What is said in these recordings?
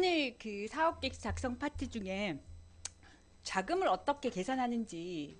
오늘 그 사업계획 작성 파트 중에 자금을 어떻게 계산하는지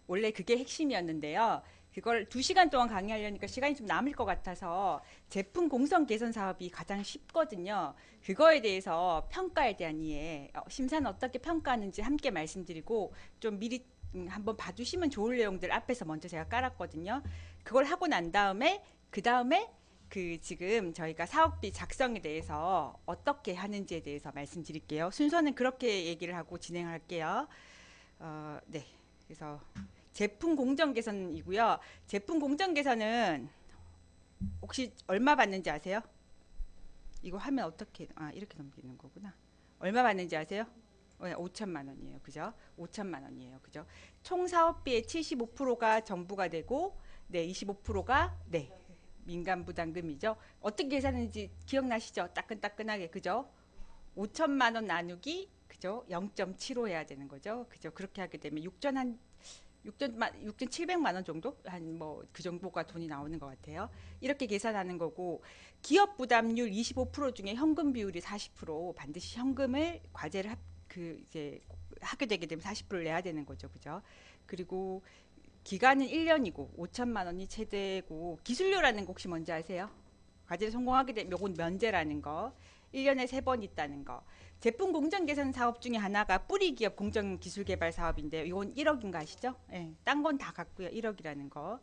원래 그게 핵심이었는데요. 그걸 2시간 동안 강의하려니까 시간이 좀 남을 것 같아서 제품 공정 개선 사업이 가장 쉽거든요. 그거에 대해서 평가에 대한 이해, 심사는 어떻게 평가하는지 함께 말씀드리고 좀 미리 한번 봐주시면 좋을 내용들 앞에서 먼저 제가 깔았거든요. 그걸 하고 난 다음에 그 다음에 그 지금 저희가 사업비 작성에 대해서 어떻게 하는지에 대해서 말씀드릴게요. 순서는 그렇게 얘기를 하고 진행할게요. 네. 그래서 제품 공정 개선이고요. 제품 공정 개선은 혹시 얼마 받는지 아세요? 이거 하면 어떻게 이렇게 넘기는 거구나. 얼마 받는지 아세요? 5천만 원이에요. 그죠? 5천만 원이에요. 그죠? 총 사업비의 75%가 정부가 되고 네, 25%가 네, 민간 부담금이죠. 어떻게 계산하는지 기억나시죠? 따끈따끈하게. 그죠? 5천만 원 나누기 그죠? 0.75 해야 되는 거죠. 그죠? 그렇게 하게 되면 6,700만 원 정도? 한 뭐 그 정도가 돈이 나오는 것 같아요. 이렇게 계산하는 거고 기업 부담률 25% 중에 현금 비율이 40% 반드시 현금을 과제를 그 이제 하게 되게 되면 40%를 내야 되는 거죠. 그죠? 그리고 기간은 1년이고 5천만 원이 최대고 기술료라는 거 혹시 뭔지 아세요? 과제를 성공하게 되면 요건 면제라는 거. 1년에 3번 있다는 거. 제품 공정 개선 사업 중에 하나가 뿌리 기업 공정 기술 개발 사업인데요. 이건 1억인가 아시죠? 예. 딴 건 다 같고요. 1억이라는 거.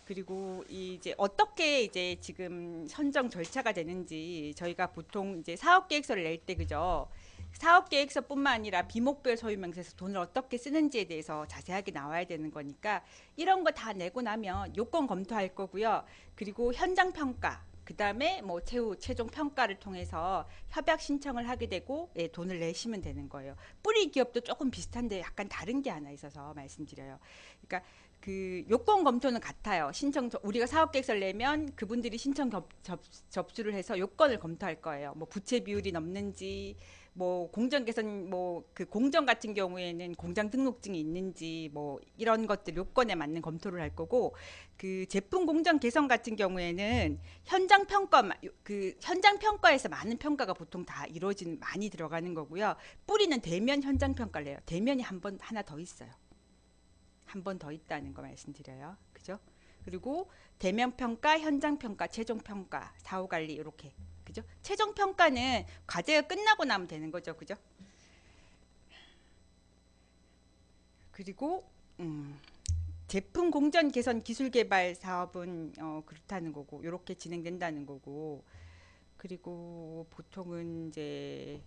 그리고 이제 어떻게 이제 지금 선정 절차가 되는지 저희가 보통 이제 사업 계획서를 낼 때 그죠? 사업 계획서뿐만 아니라 비목별 소유명세서 돈을 어떻게 쓰는지에 대해서 자세하게 나와야 되는 거니까 이런 거 다 내고 나면 요건 검토할 거고요. 그리고 현장 평가 그다음에 뭐 최후 최종 평가를 통해서 협약 신청을 하게 되고 예, 돈을 내시면 되는 거예요. 뿌리 기업도 조금 비슷한데 약간 다른 게 하나 있어서 말씀드려요. 그러니까 그 요건 검토는 같아요. 우리가 사업 계획서를 내면 그분들이 신청 접수를 해서 요건을 검토할 거예요. 뭐 부채 비율이 넘는지 뭐 공정 개선 뭐 그 공정 같은 경우에는 공장 등록증이 있는지 뭐 이런 것들 요건에 맞는 검토를 할 거고 그 제품 공정 개선 같은 경우에는 현장 평가 그 현장 평가에서 많은 평가가 보통 다 이루어진 많이 들어가는 거고요. 뿌리는 대면 현장 평가를 해요. 대면이 하나 더 있어요. 한 번 더 있다는 거 말씀드려요. 그죠? 그리고 대면 평가, 현장 평가, 최종 평가, 사후 관리 이렇게. 그죠? 최종 평가는 과제가 끝나고 나면 되는 거죠. 그죠? 그리고 제품 공정 개선 기술 개발 사업은 그렇다는 거고. 이렇게 진행된다는 거고. 그리고 보통은 이제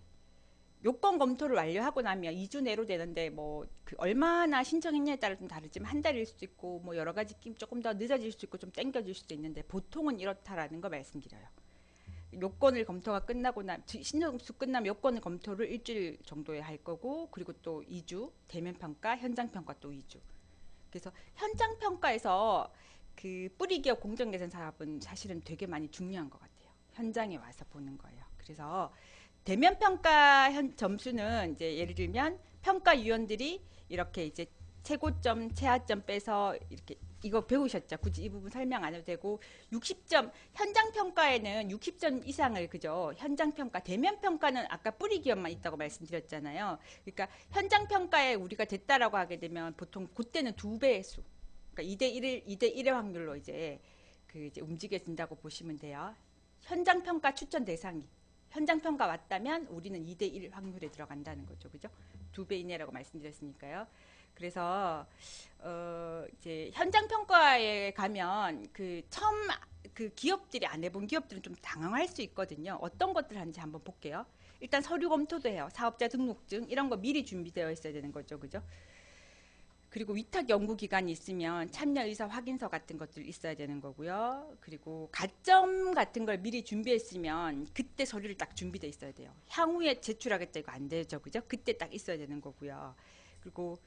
요건 검토를 완료하고 나면 2주 내로 되는데 뭐 그 얼마나 신청했냐에 따라 좀 다르지만 한 달일 수도 있고 뭐 여러 가지 조금 더 늦어질 수도 있고 좀 땡겨질 수도 있는데 보통은 이렇다라는 거 말씀드려요. 요건을 검토가 끝나고 신청수 끝나면 요건을 검토를 일주일 정도에 할 거고 그리고 또 2주 대면 평가, 현장 평가 또 2주. 그래서 현장 평가에서 그 뿌리 기업 공정 개선 사업은 사실은 되게 많이 중요한 것 같아요. 현장에 와서 보는 거예요. 그래서 대면 평가 점수는 이제 예를 들면 평가위원들이 이렇게 이제 최고점, 최하점 빼서 이렇게 이거 배우셨죠? 굳이 이 부분 설명 안 해도 되고 60점 현장 평가에는 60점 이상을 그죠? 현장 평가, 대면 평가는 아까 뿌리 기업만 있다고 말씀드렸잖아요. 그러니까 현장 평가에 우리가 됐다라고 하게 되면 보통 그때는 2배의 수. 그러니까 2대1의 확률로 이제 그 이제 움직여진다고 보시면 돼요. 현장 평가 추천 대상이 현장 평가 왔다면 우리는 2대1 확률에 들어간다는 거죠. 그죠? 2배 이내라고 말씀드렸으니까요. 그래서 이제 현장 평가에 가면 그 처음 그 기업들이 안 해본 기업들은 좀 당황할 수 있거든요. 어떤 것들 하는지 한번 볼게요. 일단 서류 검토도 해요. 사업자 등록증 이런 거 미리 준비되어 있어야 되는 거죠. 그죠? 그리고 위탁 연구 기간이 있으면 참여 의사 확인서 같은 것들 있어야 되는 거고요. 그리고 가점 같은 걸 미리 준비했으면 그때 서류를 딱 준비돼 있어야 돼요. 향후에 제출하겠다 이거 안 되죠. 그죠? 그때 딱 있어야 되는 거고요. 그리고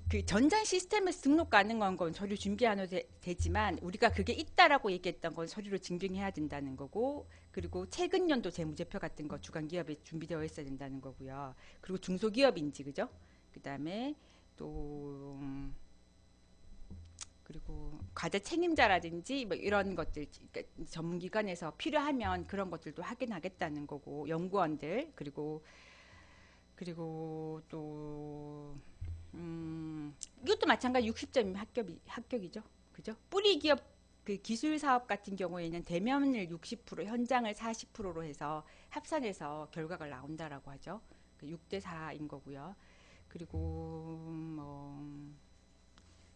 그 전산 시스템에서 등록 가능한 건 서류 준비 안 해도 되지만 우리가 그게 있다라고 얘기했던 건 서류로 증빙해야 된다는 거고 그리고 최근 연도 재무제표 같은 거 주간 기업에 준비되어 있어야 된다는 거고요. 그리고 중소기업인지 그죠? 그다음에 또 그리고 과제 책임자라든지 뭐 이런 것들, 그러니까 전문기관에서 필요하면 그런 것들도 확인하겠다는 거고, 연구원들. 그리고 또 이것도 마찬가지 60점이면 합격이죠. 그죠? 뿌리 기업 그 기술 사업 같은 경우에는 대면을 60%, 현장을 40%로 해서 합산해서 결과가 나온다라고 하죠. 6대 4인 거고요. 그리고 뭐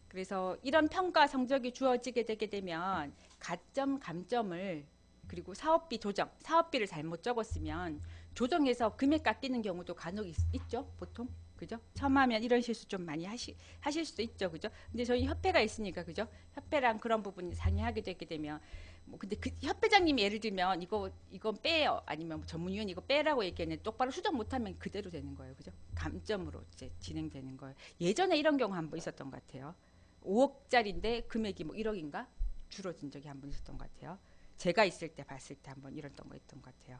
그래서 이런 평가 성적이 주어지게 되게 되면 가점, 감점을, 그리고 사업비 조정, 사업비를 잘못 적었으면 조정해서 금액 깎이는 경우도 간혹 있죠, 보통. 그죠? 처음 하면 이런 실수 좀 많이 하실 수도 있죠, 그죠? 근데 저희 협회가 있으니까, 그죠? 협회랑 그런 부분 상의하게 되게 되면, 뭐, 근데 그 협회장님이 예를 들면, 이건 빼요. 아니면 뭐 전문위원 이거 빼라고 얘기했는데, 똑바로 수정 못하면 그대로 되는 거예요, 그죠? 감점으로 이제 진행되는 거예요. 예전에 이런 경우 한 번 있었던 것 같아요. 5억짜리인데 금액이 뭐 1억인가 줄어든 적이 한 번 있었던 것 같아요. 제가 있을 때 봤을 때 한 번 이랬던 거 있던 것 같아요.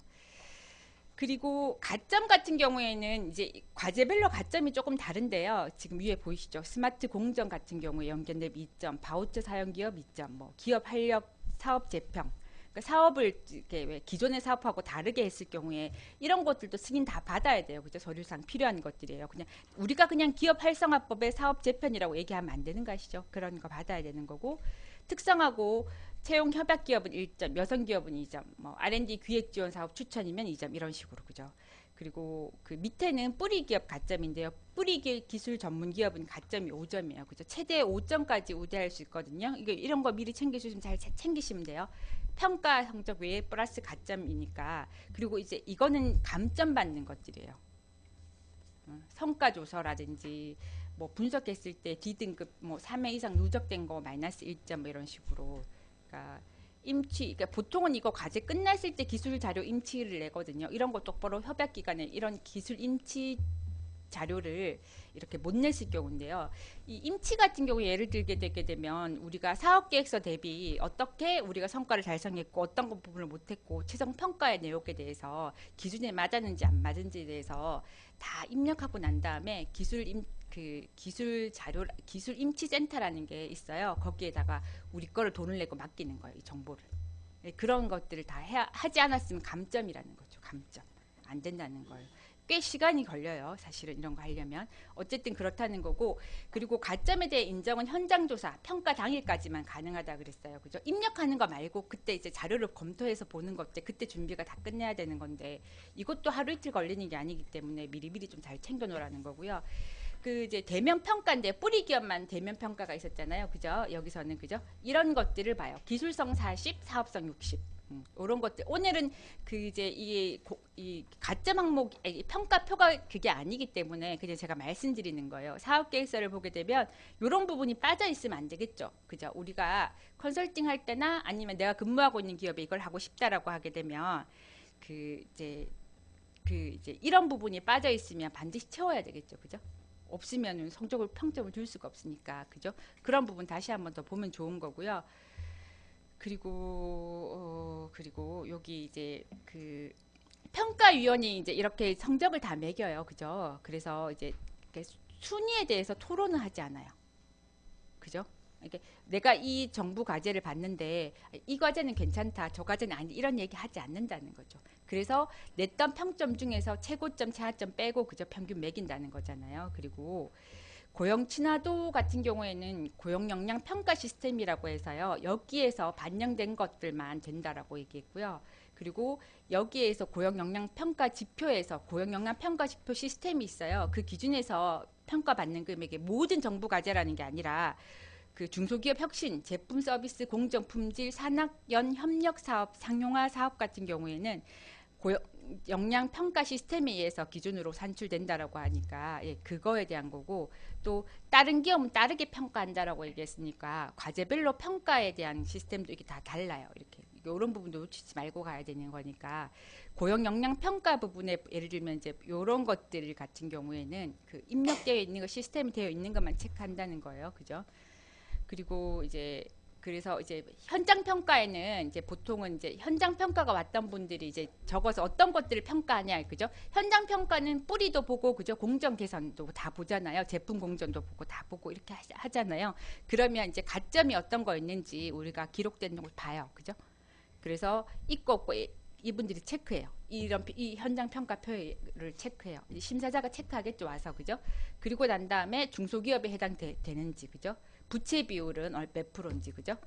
그리고 가점 같은 경우에는 이제 과제별로 가점이 조금 다른데요. 지금 위에 보이시죠? 스마트 공정 같은 경우에 연결랩 2점, 바우처 사용 기업 2점, 뭐 기업 활력 사업 재평. 그러니까 사업을 이렇게 왜 기존의 사업하고 다르게 했을 경우에 이런 것들도 승인 다 받아야 돼요. 그죠? 서류상 필요한 것들이에요. 그냥 우리가 그냥 기업 활성화법의 사업 재편이라고 얘기하면 안 되는 거 아시죠? 그런 거 받아야 되는 거고, 특성하고 채용 협약 기업은 1점, 여성 기업은 2점, 뭐 R&D 기획 지원 사업 추천이면 2점 이런 식으로. 그죠? 그리고 그 밑에는 뿌리 기업 가점인데요. 뿌리 기술 전문 기업은 가점이 5점이에요. 그죠? 최대 5점까지 우대할 수 있거든요. 이런 거 미리 챙기시면 잘 챙기시면 돼요. 평가 성적 외에 플러스 가점이니까. 그리고 이제 이거는 감점 받는 것들이에요. 성과 조서라든지 뭐 분석했을 때 D등급 뭐 3회 이상 누적된 거 마이너스 1점 뭐 이런 식으로. 그러니까 그러니까 보통은 이거 과제 끝났을 때 기술 자료 임치를 내거든요. 이런 거 똑바로 협약 기관에 이런 기술 임치 자료를 이렇게 못 냈을 경우인데요. 이 임치 같은 경우에 예를 들게 되게 되면 우리가 사업계획서 대비 어떻게 우리가 성과를 달성했고 어떤 부분을 못했고 최종 평가의 내용에 대해서 기준에 맞았는지 안 맞은지에 대해서 다 입력하고 난 다음에 기술 자료 기술 임치 센터라는 게 있어요. 거기에다가 우리 거를 돈을 내고 맡기는 거예요. 이 정보를. 그런 것들을 다 하지 않았으면 감점이라는 거죠. 감점. 안 된다는 거예요. 꽤 시간이 걸려요. 사실은 이런 거 하려면. 어쨌든 그렇다는 거고, 그리고 가점에 대해 인정은 현장 조사, 평가 당일까지만 가능하다 그랬어요. 그죠? 입력하는 거 말고 그때 이제 자료를 검토해서 보는 것들 그때 준비가 다 끝내야 되는 건데 이것도 하루 이틀 걸리는 게 아니기 때문에 미리미리 좀 잘 챙겨 놓으라는 거고요. 그 이제 대면 평가인데 뿌리 기업만 대면 평가가 있었잖아요. 그죠? 여기서는 그죠? 이런 것들을 봐요. 기술성 40, 사업성 60. 이런 것들 오늘은 그 이제 이 가점 항목 평가표가 그게 아니기 때문에 그냥 제가 말씀드리는 거예요. 사업 계획서를 보게 되면 이런 부분이 빠져 있으면 안 되겠죠. 그죠? 우리가 컨설팅 할 때나 아니면 내가 근무하고 있는 기업에 이걸 하고 싶다라고 하게 되면 그 이제 이런 부분이 빠져 있으면 반드시 채워야 되겠죠. 그죠? 없으면은 성적을 평점을 줄 수가 없으니까. 그죠? 그런 부분 다시 한번 더 보면 좋은 거고요. 그리고 여기 이제 그 평가위원이 이제 이렇게 성적을 다 매겨요. 그죠? 그래서 이제 순위에 대해서 토론을 하지 않아요. 그죠? 이렇게 내가 이 정부 과제를 봤는데 이 과제는 괜찮다, 저 과제는 아니 이런 얘기 하지 않는다는 거죠. 그래서 냈던 평점 중에서 최고점, 최하점 빼고 그저 평균 매긴다는 거잖아요. 그리고 고용 친화도 같은 경우에는 고용 역량 평가 시스템이라고 해서요. 여기에서 반영된 것들만 된다라고 얘기했고요. 그리고 여기에서 고용 역량 평가 지표에서 고용 역량 평가 지표 시스템이 있어요. 그 기준에서 평가받는 금액의 모든 정부 과제라는 게 아니라 그 중소기업 혁신, 제품 서비스 공정 품질 산학연 협력 사업, 상용화 사업 같은 경우에는 고용 역량 평가 시스템에 의해서 기준으로 산출된다라고 하니까 그거에 대한 거고, 또 다른 기업은 다르게 평가한다라고 얘기했으니까 과제별로 평가에 대한 시스템도 이게 다 달라요. 이렇게 이런 부분도 놓치지 말고 가야 되는 거니까 고용 역량 평가 부분에 예를 들면 이제 이런 것들 같은 경우에는 그 입력되어 있는 거 시스템이 되어 있는 것만 체크한다는 거예요. 그죠? 그리고 이제 그래서 이제 현장 평가에는 이제 보통은 이제 현장 평가가 왔던 분들이 이제 적어서 어떤 것들을 평가하냐, 그죠? 현장 평가는 뿌리도 보고, 그죠? 공정 개선도 다 보잖아요. 제품 공정도 보고 다 보고 이렇게 하잖아요. 그러면 이제 가점이 어떤 거 있는지 우리가 기록된 걸 봐요, 그죠? 그래서 있고 없고 이분들이 체크해요. 이 현장 평가표를 체크해요. 심사자가 체크하겠죠, 와서, 그죠? 그리고 난 다음에 중소기업에 해당되는지, 그죠? 부채 비율은 몇 프로인지, 그죠?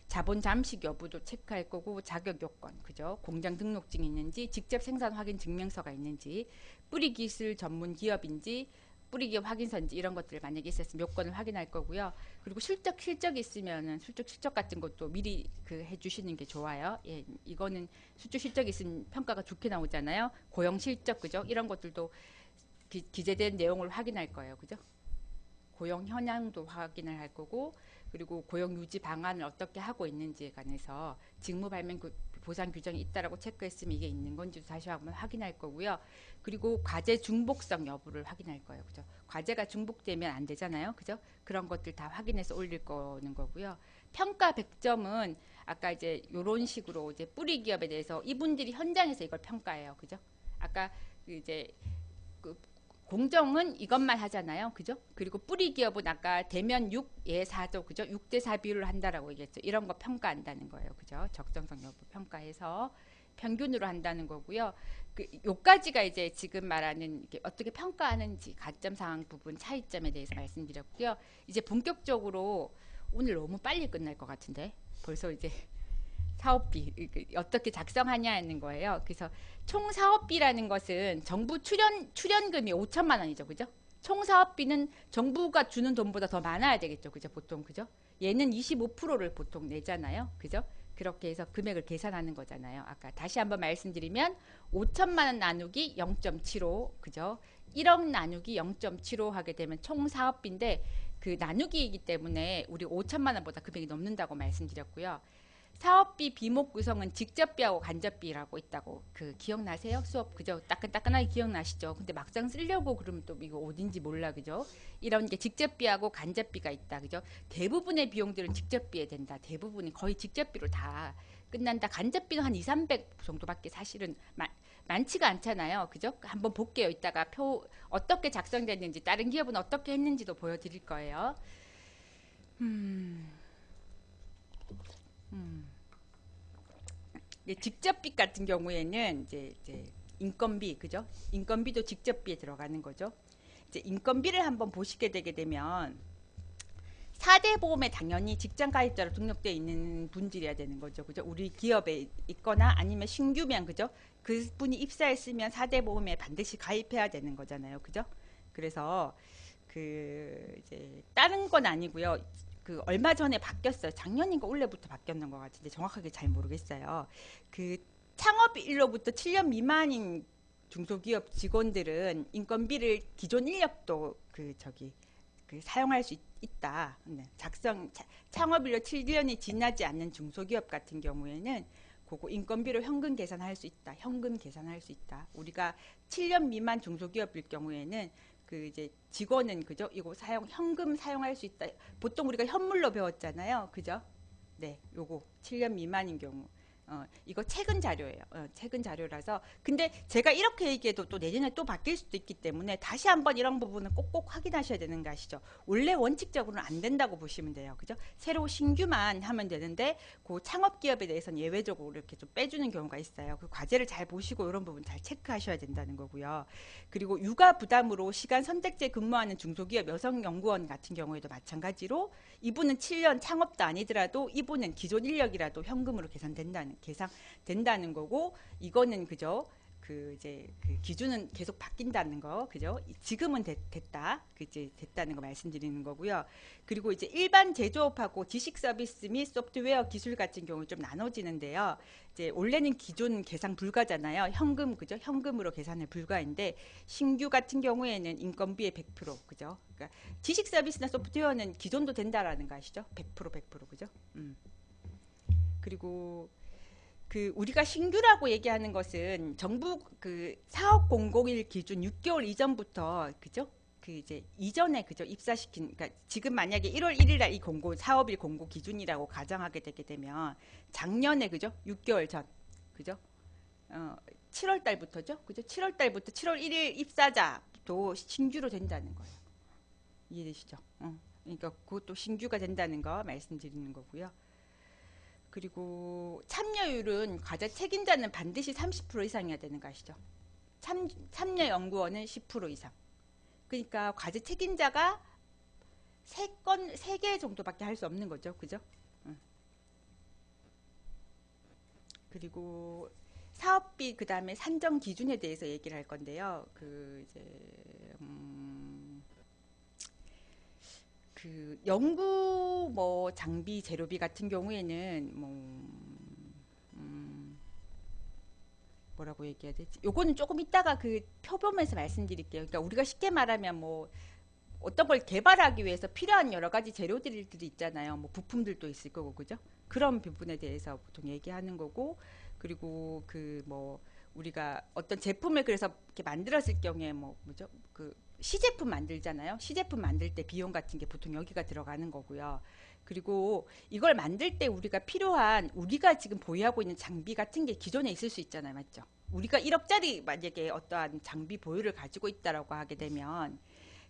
자본 잠식 여부도 체크할 거고, 자격 요건, 그죠? 공장 등록증이 있는지, 직접 생산 확인 증명서가 있는지, 뿌리 기술 전문 기업인지, 뿌리 기업 확인서인지 이런 것들을 만약에 있었으면 요건을 확인할 거고요. 그리고 실적이 있으면은 실적 같은 것도 미리 해주시는 게 좋아요. 예, 이거는 실적이 있으면 평가가 좋게 나오잖아요. 고용 실적, 그죠? 이런 것들도 기재된 내용을 확인할 거예요, 그죠? 고용 현황도 확인을 할 거고, 그리고 고용 유지 방안을 어떻게 하고 있는지에 관해서 직무 발명 보상 규정이 있다라고 체크했으면 이게 있는 건지도 다시 한번 확인할 거고요. 그리고 과제 중복성 여부를 확인할 거예요, 그죠? 과제가 중복되면 안 되잖아요, 그죠? 그런 것들 다 확인해서 올릴 거는 거고요. 평가 100점은 아까 이제 이런 식으로 이제 뿌리 기업에 대해서 이분들이 현장에서 이걸 평가해요, 그죠? 아까 이제 공정은 이것만 하잖아요, 그죠? 그리고 뿌리 기업은 아까 대면 6예 4죠, 그죠? 6대 4 비율을 한다라고 얘기했죠. 이런 거 평가한다는 거예요, 그죠? 적정성 여부 평가해서 평균으로 한다는 거고요. 요까지가 이제 지금 말하는 어떻게 평가하는지 가점 상황 부분 차이점에 대해서 말씀드렸고요. 이제 본격적으로 오늘 너무 빨리 끝날 것 같은데 벌써 이제 사업비 어떻게 작성하냐는 거예요. 그래서 총 사업비라는 것은 정부 출연금이 5천만 원이죠, 그죠? 총 사업비는 정부가 주는 돈보다 더 많아야 되겠죠, 그죠? 보통, 그죠? 얘는 25%를 보통 내잖아요, 그죠? 그렇게 해서 금액을 계산하는 거잖아요. 아까 다시 한번 말씀드리면 5천만 원 나누기 0.75, 그죠? 1억 나누기 0.75 하게 되면 총 사업비인데 그 나누기이기 때문에 우리 5천만 원보다 금액이 넘는다고 말씀드렸고요. 사업비 비목 구성은 직접비하고 간접비라고 있다고 기억나세요? 수업, 그죠? 따끈따끈하게 기억나시죠? 근데 막상 쓰려고 그러면 또 이거 어딘지 몰라, 그죠? 이런 게 직접비하고 간접비가 있다, 그죠? 대부분의 비용들은 직접비에 된다. 대부분이 거의 직접비로 다 끝난다. 간접비는 한 2, 300 정도밖에 사실은 많지가 않잖아요, 그죠? 한번 볼게요. 이따가 표 어떻게 작성됐는지, 다른 기업은 어떻게 했는지도 보여드릴 거예요. 직접비 같은 경우에는 이제 인건비, 그죠? 인건비도 직접비에 들어가는 거죠. 이제 인건비를 한번 보시게 되게 되면 4대 보험에 당연히 직장 가입자로 등록되어 있는 분들이어야 되는 거죠, 그죠? 우리 기업에 있거나 아니면 신규면, 그죠? 그 분이 입사했으면 4대 보험에 반드시 가입해야 되는 거잖아요, 그죠? 그래서 이제 다른 건 아니고요. 얼마 전에 바뀌었어요. 작년인가 올해부터 바뀌었는 것 같은데 정확하게 잘 모르겠어요. 창업일로부터 7년 미만인 중소기업 직원들은 인건비를 기존 인력도 사용할 수 있다. 창업일로 7년이 지나지 않는 중소기업 같은 경우에는 그거 인건비로 현금 계산할 수 있다. 현금 계산할 수 있다. 우리가 7년 미만 중소기업일 경우에는 이제 직원은, 그죠? 이거 현금 사용할 수 있다. 보통 우리가 현물로 배웠잖아요, 그죠? 네, 요거 7년 미만인 경우. 이거 최근 자료예요. 최근 자료라서. 근데 제가 이렇게 얘기해도 또 내년에 또 바뀔 수도 있기 때문에 다시 한번 이런 부분은 꼭꼭 확인하셔야 되는 거 아시죠? 원래 원칙적으로는 안 된다고 보시면 돼요. 그죠? 새로 신규만 하면 되는데 그 창업 기업에 대해서는 예외적으로 이렇게 좀 빼주는 경우가 있어요. 그 과제를 잘 보시고 이런 부분 잘 체크하셔야 된다는 거고요. 그리고 육아 부담으로 시간 선택제 근무하는 중소기업 여성 연구원 같은 경우에도 마찬가지로 이분은 7년 창업도 아니더라도 이분은 기존 인력이라도 현금으로 계산된다는 거고, 이거는, 그죠? 이제 기준은 계속 바뀐다는 거, 그죠? 지금은 됐다, 이제 됐다는 거 말씀드리는 거고요. 그리고 이제 일반 제조업하고 지식 서비스 및 소프트웨어 기술 같은 경우 좀 나눠지는데요. 이제 원래는 기존 계산 불가잖아요. 현금, 그죠? 현금으로 계산을 불가인데 신규 같은 경우에는 인건비의 100%, 그죠? 그러니까 지식 서비스나 소프트웨어는 기존도 된다라는 거 아시죠? 100%, 그죠? 그리고 우리가 신규라고 얘기하는 것은 정부 사업 공고일 기준 6개월 이전부터, 그죠? 그 이제 이전에 그죠 입사시킨 그러니까 지금 만약에 1월 1일 날 이 공고 사업일 공고 기준이라고 가정하게 되게 되면 작년에 그죠 6개월 전 그죠 7월 달부터죠 그죠 7월 달부터 7월 1일 입사자도 신규로 된다는 거예요. 이해되시죠? 그러니까 그것도 신규가 된다는 거 말씀드리는 거고요. 그리고 참여율은 과제 책임자는 반드시 30% 이상이어야 되는 거 아시죠? 참여 연구원은 10% 이상. 그러니까 과제 책임자가 3개 정도밖에 할 수 없는 거죠. 그죠? 그리고 사업비 그다음에 산정 기준에 대해서 얘기를 할 건데요. 그 이제 그 연구 뭐 장비 재료비 같은 경우에는 뭐 뭐라고 얘기해야 되지? 요거는 조금 이따가 그 표범에서 말씀드릴게요. 그러니까 우리가 쉽게 말하면 뭐 어떤 걸 개발하기 위해서 필요한 여러 가지 재료들이 있잖아요. 뭐 부품들도 있을 거고 그죠? 그런 부분에 대해서 보통 얘기하는 거고 그리고 그 뭐 우리가 어떤 제품을 그래서 이렇게 만들었을 경우에 뭐 뭐죠? 그 시제품 만들잖아요. 시제품 만들 때 비용 같은 게 보통 여기가 들어가는 거고요. 그리고 이걸 만들 때 우리가 필요한 우리가 지금 보유하고 있는 장비 같은 게 기존에 있을 수 있잖아요. 맞죠? 우리가 1억짜리 만약에 어떠한 장비 보유를 가지고 있다라고 하게 되면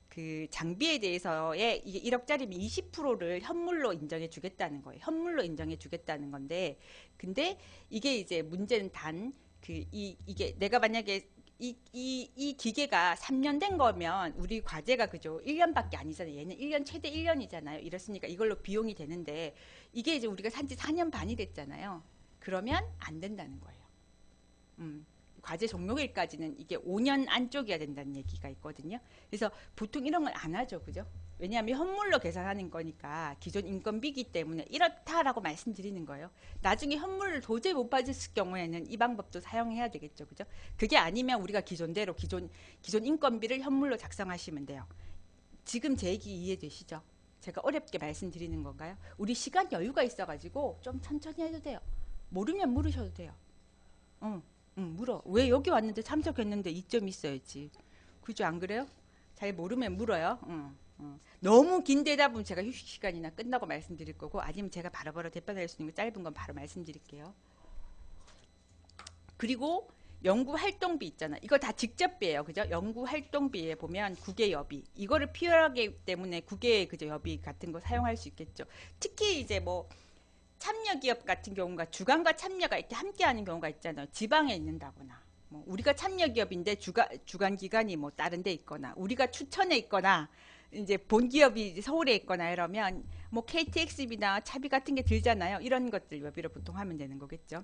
그 장비에 대해서의 이게 1억짜리면 20%를 현물로 인정해 주겠다는 거예요. 현물로 인정해 주겠다는 건데 근데 이게 이제 문제는 단 그 이게 내가 만약에 이 기계가 3년 된 거면 우리 과제가 그죠 1년밖에 아니잖아요. 얘는 1년 최대 1년이잖아요. 이렇으니까 이걸로 비용이 되는데 이게 이제 우리가 산지 4년 반이 됐잖아요. 그러면 안 된다는 거예요. 과제 종료일까지는 이게 5년 안쪽이어야 된다는 얘기가 있거든요. 그래서 보통 이런 걸 안 하죠. 그죠? 왜냐하면 현물로 계산하는 거니까 기존 인건비기 때문에 이렇다라고 말씀드리는 거예요. 나중에 현물을 도저히 못 받았을 경우에는 이 방법도 사용해야 되겠죠. 그죠? 그게 아니면 우리가 기존대로 기존 인건비를 현물로 작성하시면 돼요. 지금 제 얘기 이해되시죠? 제가 어렵게 말씀드리는 건가요? 우리 시간 여유가 있어가지고 좀 천천히 해도 돼요. 모르면 물으셔도 돼요. 물어. 왜 여기 왔는데 참석했는데 이점 있어야지. 그죠? 안 그래요? 잘 모르면 물어요. 너무 긴 대답은 제가 휴식 시간이나 끝나고 말씀드릴 거고 아니면 제가 바로바로 대답할 수 있는 거 짧은 건 바로 말씀드릴게요. 그리고 연구 활동비 있잖아. 이거 다 직접비예요. 그죠? 연구 활동비에 보면 국외 여비. 이거를 필요하기 때문에 국외 그죠? 여비 같은 거 사용할 수 있겠죠. 특히 이제 뭐 참여 기업 같은 경우가 주관과 참여가 이렇게 함께하는 경우가 있잖아요. 지방에 있는다거나 뭐 우리가 참여 기업인데 주관 기관이 뭐 다른 데 있거나 우리가 추천에 있거나 이제 본 기업이 서울에 있거나 이러면 뭐 KTX비나 차비 같은 게 들잖아요. 이런 것들 여비로 보통 하면 되는 거겠죠.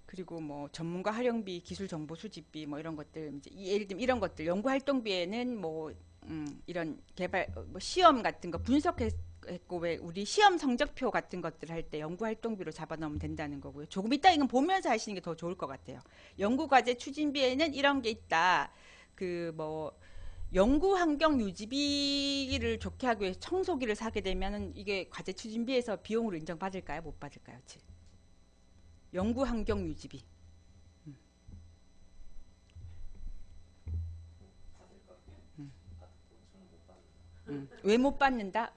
그리고 뭐 전문가 활용비, 기술 정보 수집비 뭐 이런 것들 이제 예를 들면 이런 것들 연구 활동비에는 뭐 이런 개발 뭐 시험 같은 거 분석했고 왜 우리 시험 성적표 같은 것들 할 때 연구 활동비로 잡아 넣으면 된다는 거고요. 조금 이따 이건 보면서 하시는 게 더 좋을 것 같아요. 연구 과제 추진비에는 이런 게 있다. 그 뭐 연구 환경 유지비를 좋게 하기 위해서 청소기를 사게 되면은 이게 과제 추진비에서 비용으로 인정받을까요? 못 받을까요? 연구 환경 유지비. 왜 못 받는다?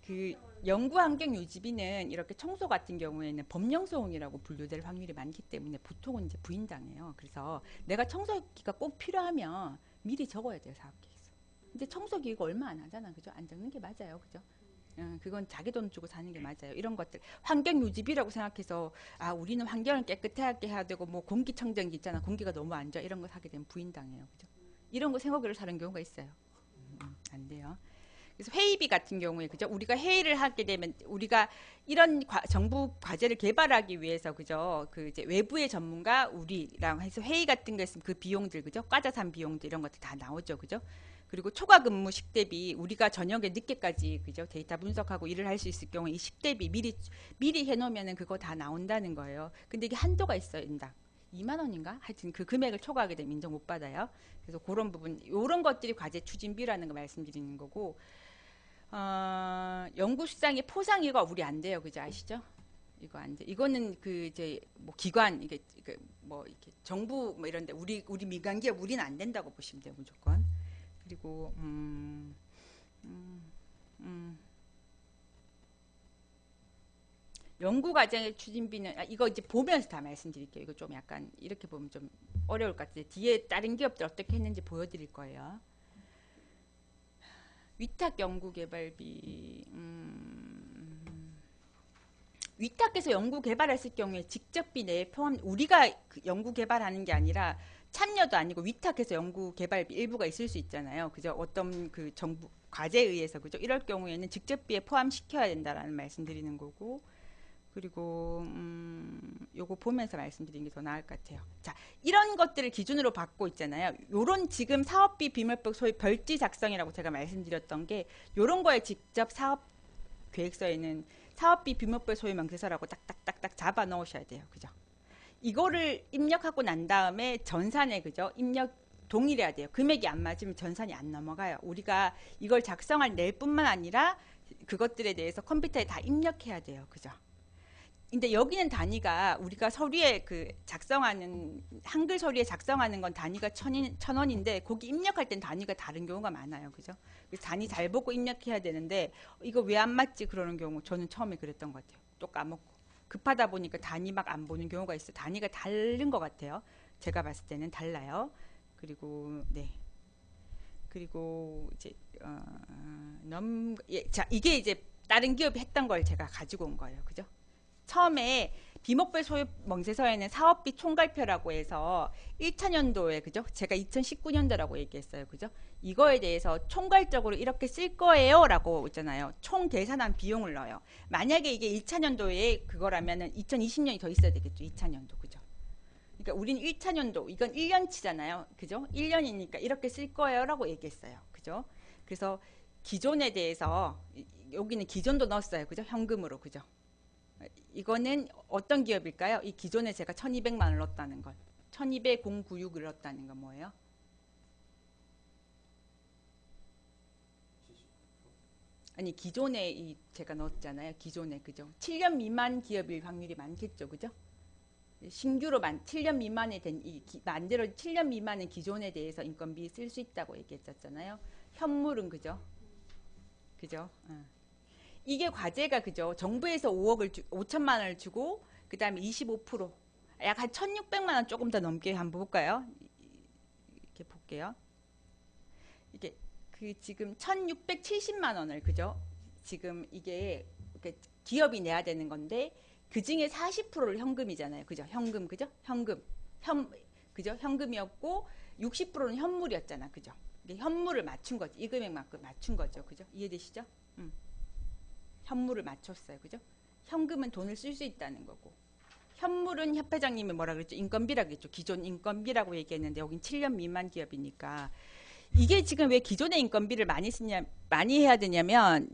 그 연구 환경 유지비는 이렇게 청소 같은 경우에는 법령 소송이라고 분류될 확률이 많기 때문에 보통은 이제 부인당해요. 그래서 내가 청소기가 꼭 필요하면 미리 적어야 돼요, 사업계획서. 근데 청소기가 얼마 안 하잖아, 그죠? 안 적는 게 맞아요, 그죠? 그건 자기 돈 주고 사는 게 맞아요. 이런 것들 환경 유지비라고 생각해서 아 우리는 환경을 깨끗하게 해야 되고 뭐 공기청정기 있잖아, 공기가 너무 안 좋아 이런 거 사게 되면 부인당해요, 그죠? 이런 거 생각으로 사는 경우가 있어요. 안 돼요. 그래서 회의비 같은 경우에 그죠? 우리가 회의를 하게 되면 우리가 이런 정부 과제를 개발하기 위해서 그죠? 그 이제 외부의 전문가 우리랑 해서 회의 같은 거 있으면 그 비용들 그죠? 과자산 비용들 이런 것들 다 나오죠, 그죠? 그리고 초과 근무 식대비 우리가 저녁에 늦게까지 그죠? 데이터 분석하고 일을 할 수 있을 경우에 이 식대비 미리 해놓으면은 그거 다 나온다는 거예요. 근데 이게 한도가 있어요, 인당. 2만 원인가? 하여튼 그 금액을 초과하게 되면 인정 못 받아요. 그래서 그런 부분, 이런 것들이 과제 추진비라는 거 말씀드리는 거고, 연구 수상의 포상이가 우리 안 돼요. 그죠? 아시죠? 이거 안 돼. 이거는 그 이제 뭐 기관 이게 뭐 이렇게 정부 뭐 이런데 우리 민간 기업 우리는 안 된다고 보시면 돼요 무조건. 그리고 음, 연구 과정의 추진비는 이거 이제 보면서 다 말씀드릴게요. 이거 좀 약간 이렇게 보면 좀 어려울 것 같은데 뒤에 다른 기업들 어떻게 했는지 보여드릴 거예요. 위탁 연구 개발비 위탁해서 연구 개발했을 경우에 직접비 내에 포함 우리가 그 연구 개발하는 게 아니라 참여도 아니고 위탁해서 연구 개발비 일부가 있을 수 있잖아요. 그죠? 어떤 그 정부 과제에 의해서 그죠? 이럴 경우에는 직접비에 포함시켜야 된다라는 말씀드리는 거고 그리고 요거 보면서 말씀드리는 게 더 나을 것 같아요. 자, 이런 것들을 기준으로 받고 있잖아요. 요런 지금 사업비 비밀법 소위 별지 작성이라고 제가 말씀드렸던 게 요런 거에 직접 사업 계획서에는 사업비 비밀법 소유 명세서라고 딱딱딱딱 잡아 넣으셔야 돼요. 그죠? 이거를 입력하고 난 다음에 전산에 그죠? 입력 동일해야 돼요. 금액이 안 맞으면 전산이 안 넘어가요. 우리가 이걸 작성할 낼 뿐만 아니라 그것들에 대해서 컴퓨터에 다 입력해야 돼요. 그죠? 근데 여기는 단위가 우리가 서류에 그 작성하는 한글 서류에 작성하는 건 단위가 천 원인데 거기 입력할 땐 단위가 다른 경우가 많아요. 그죠? 그래서 단위 잘 보고 입력해야 되는데 이거 왜 안 맞지 그러는 경우 저는 처음에 그랬던 것 같아요. 또 까먹고 급하다 보니까 단위 막 안 보는 경우가 있어요. 단위가 다른 것 같아요. 제가 봤을 때는 달라요. 그리고 네. 그리고 이제 자 이게 이제 다른 기업이 했던 걸 제가 가지고 온 거예요. 그죠? 처음에 비목별 소유 명세서에는 사업비 총괄표라고 해서 1차 년도에 그죠? 제가 2019년도라고 얘기했어요. 그죠? 이거에 대해서 총괄적으로 이렇게 쓸 거예요라고 있잖아요. 총 계산한 비용을 넣어요. 만약에 이게 1차 년도에 그거라면은 2020년이 더 있어야 되겠죠. 2차 년도. 그죠? 그러니까 우린 1차 년도 이건 1년치잖아요. 그죠? 1년이니까 이렇게 쓸 거예요라고 얘기했어요. 그죠? 그래서 기존에 대해서 여기는 기존도 넣었어요. 그죠? 현금으로. 그죠? 이거는 어떤 기업일까요? 이 기존에 제가 1200만 원을 넣었다는 걸 1200 096을 넣었다는 건 뭐예요? 아니 기존에 이 제가 넣었잖아요. 기존에 그죠? 7년 미만 기업일 확률이 많겠죠. 그죠? 신규로 7년 미만에 만들어 7년 미만은 기존에 대해서 인건비 쓸 수 있다고 얘기했었잖아요. 현물은 그죠? 그죠? 이게 과제가 그죠? 정부에서 5천만 원을 주고 그다음에 25%약 한 1,600만 원 조금 더 넘게 한번 볼까요? 이렇게 볼게요. 이게 그 지금 1,670만 원을 그죠? 지금 이게 기업이 내야 되는 건데 그 중에 40%를 현금이잖아요. 그죠? 현금 그죠? 그죠? 현금이었고 60%는 현물이었잖아. 그죠? 현물을 맞춘 거지. 이 금액만큼 맞춘 거죠. 그죠? 이해되시죠? 현물을 맞췄어요. 그죠? 현금은 돈을 쓸 수 있다는 거고 현물은 협회장님이 뭐라 그랬죠? 인건비라고 했죠. 기존 인건비라고 얘기했는데 여긴 7년 미만 기업이니까 이게 지금 왜 기존의 인건비를 많이 해야 되냐면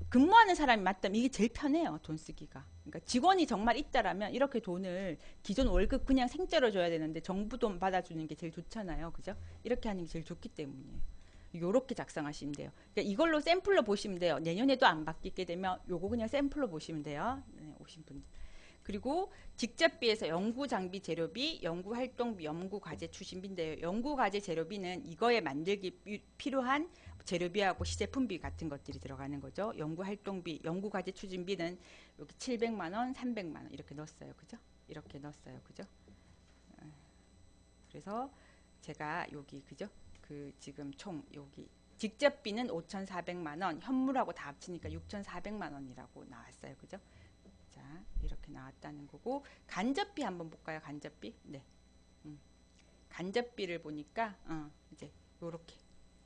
근무하는 사람이 맞다면 이게 제일 편해요. 돈 쓰기가. 그러니까 직원이 정말 있다라면 이렇게 돈을 기존 월급 그냥 생짜로 줘야 되는데 정부 돈 받아주는 게 제일 좋잖아요. 그죠? 이렇게 하는 게 제일 좋기 때문이에요. 요렇게 작성하시면 돼요. 그러니까 이걸로 샘플로 보시면 돼요. 내년에도 안 바뀌게 되면 요거 그냥 샘플로 보시면 돼요. 네, 오신 분들. 그리고 직접비에서 연구장비 재료비, 연구활동비, 연구과제 추진비인데요. 연구과제 재료비는 이거에 만들기 필요한 재료비하고 시제품비 같은 것들이 들어가는 거죠. 연구활동비, 연구과제 추진비는 여기 700만 원, 300만 원 이렇게 넣었어요. 그죠? 이렇게 넣었어요. 그죠? 그래서 제가 여기 그죠? 그 지금 총 여기 직접비는 5,400만 원, 현물하고 다 합치니까 6,400만 원이라고 나왔어요. 그죠? 자, 이렇게 나왔다는 거고 간접비 한번 볼까요? 간접비. 네. 간접비를 보니까 이제 요렇게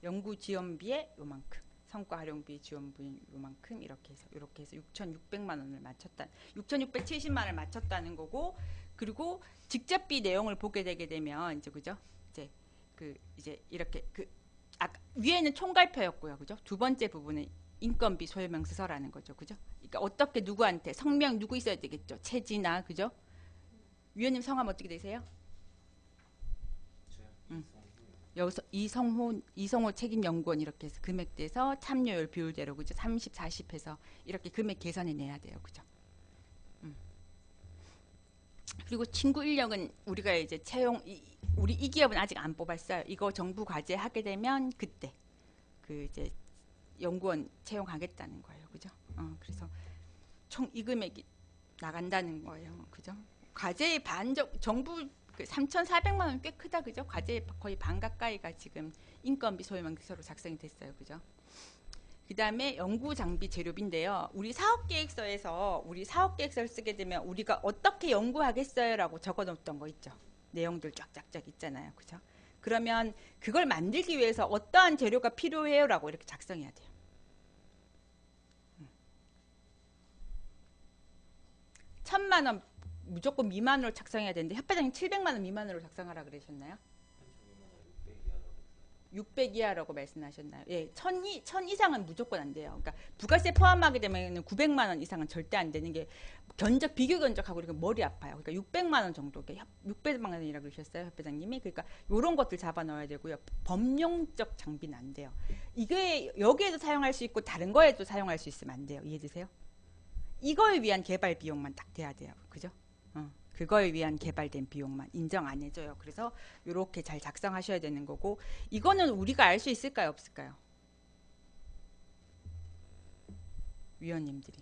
연구 지원비에 요만큼, 성과 활용비 지원비 요만큼 이렇게 해서 6,600만 원을 맞췄다. 6,670만 원을 맞췄다는 거고 그리고 직접비 내용을 보게 되게 되면 이제 그죠? 이제 이렇게 위에는 총괄표였고요. 그죠? 두 번째 부분은 인건비 소요명세서라는 거죠. 그죠? 그러니까 어떻게 누구한테 성명 누구 있어야 되겠죠? 최진아. 그죠? 위원님 성함 어떻게 되세요? 여기서 이성호 책임연구원 이렇게 해서 금액대에서 참여율 비율대로 그죠? 30, 40 해서 이렇게 금액 계산해 내야 돼요. 그죠? 그리고 친구 인력은 우리가 이제 채용 우리 이 기업은 아직 안 뽑았어요. 이거 정부 과제 하게 되면 그때 그 이제 연구원 채용하겠다는 거예요. 그죠? 그래서 총 이 금액이 나간다는 거예요. 그죠? 과제의 정부 그 3,400만 원 꽤 크다. 그죠? 과제의 거의 반 가까이가 지금 인건비 소요망서로 작성이 됐어요. 그죠? 그 다음에 연구 장비 재료비인데요. 우리 사업계획서를 쓰게 되면 우리가 어떻게 연구하겠어요? 라고 적어 놓았던 거 있죠. 내용들 쫙쫙쫙 있잖아요. 그죠? 그러면 그걸 만들기 위해서 어떠한 재료가 필요해요? 라고 이렇게 작성해야 돼요. 1,000만 원 무조건 미만으로 작성해야 되는데 협회장님 700만 원 미만으로 작성하라 그러셨나요? 600 이하라고 말씀하셨나요? 예, 1000 이상은 무조건 안 돼요. 그러니까 부가세 포함하게 되면 900만 원 이상은 절대 안 되는 게 비교 견적하고 이렇게 머리 아파요. 그러니까 600만 원 정도, 600만 원이라고 그러셨어요, 협회장님이. 그러니까 이런 것들 잡아 넣어야 되고요. 법령적 장비는 안 돼요. 이게 여기에도 사용할 수 있고 다른 거에도 사용할 수 있으면 안 돼요. 이해되세요? 이거에 위한 개발 비용만 딱 돼야 돼요. 그죠? 그거에 위한 개발된 비용만 인정 안 해줘요. 그래서 이렇게 잘 작성하셔야 되는 거고 이거는 우리가 알 수 있을까요? 없을까요? 위원님들이.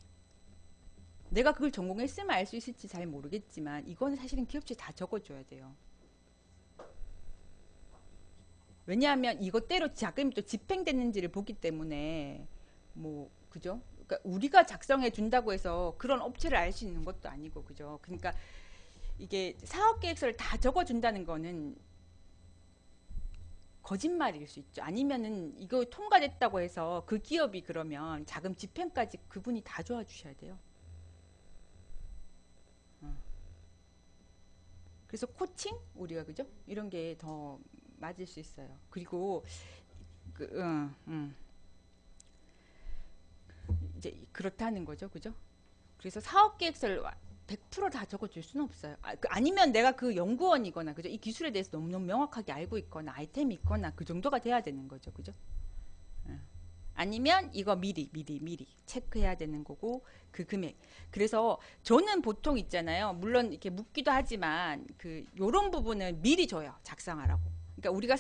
내가 그걸 전공했으면 알 수 있을지 잘 모르겠지만 이거는 사실은 기업체에 다 적어줘야 돼요. 왜냐하면 이것대로 자금이 또 집행됐는지를 보기 때문에 뭐 그죠? 그러니까 우리가 작성해 준다고 해서 그런 업체를 알 수 있는 것도 아니고 그죠? 그러니까 이게 사업계획서를 다 적어준다는 거는 거짓말일 수 있죠. 아니면은 이거 통과됐다고 해서 그 기업이 그러면 자금 집행까지 그분이 다 도와주셔야 돼요. 그래서 코칭 우리가 그죠? 이런 게 더 맞을 수 있어요. 그리고 이제 그렇다는 거죠, 그죠? 그래서 사업계획서를 100%다 적어줄 수는 없어요. 아니면 내가 그 연구원이거나 그죠? 이 기술에 대해서 너무너무 명확하게 알고 있거나 아이템이 있거나 그 정도가 돼야 되는 거죠, 그죠? 아니면 이거 미리 체크해야 되는 거고 그 금액. 그래서 저는 보통 있잖아요. 물론 이렇게 묻기도 하지만 그 요런 부분은 미리 줘요. 작성하라고. 그러니까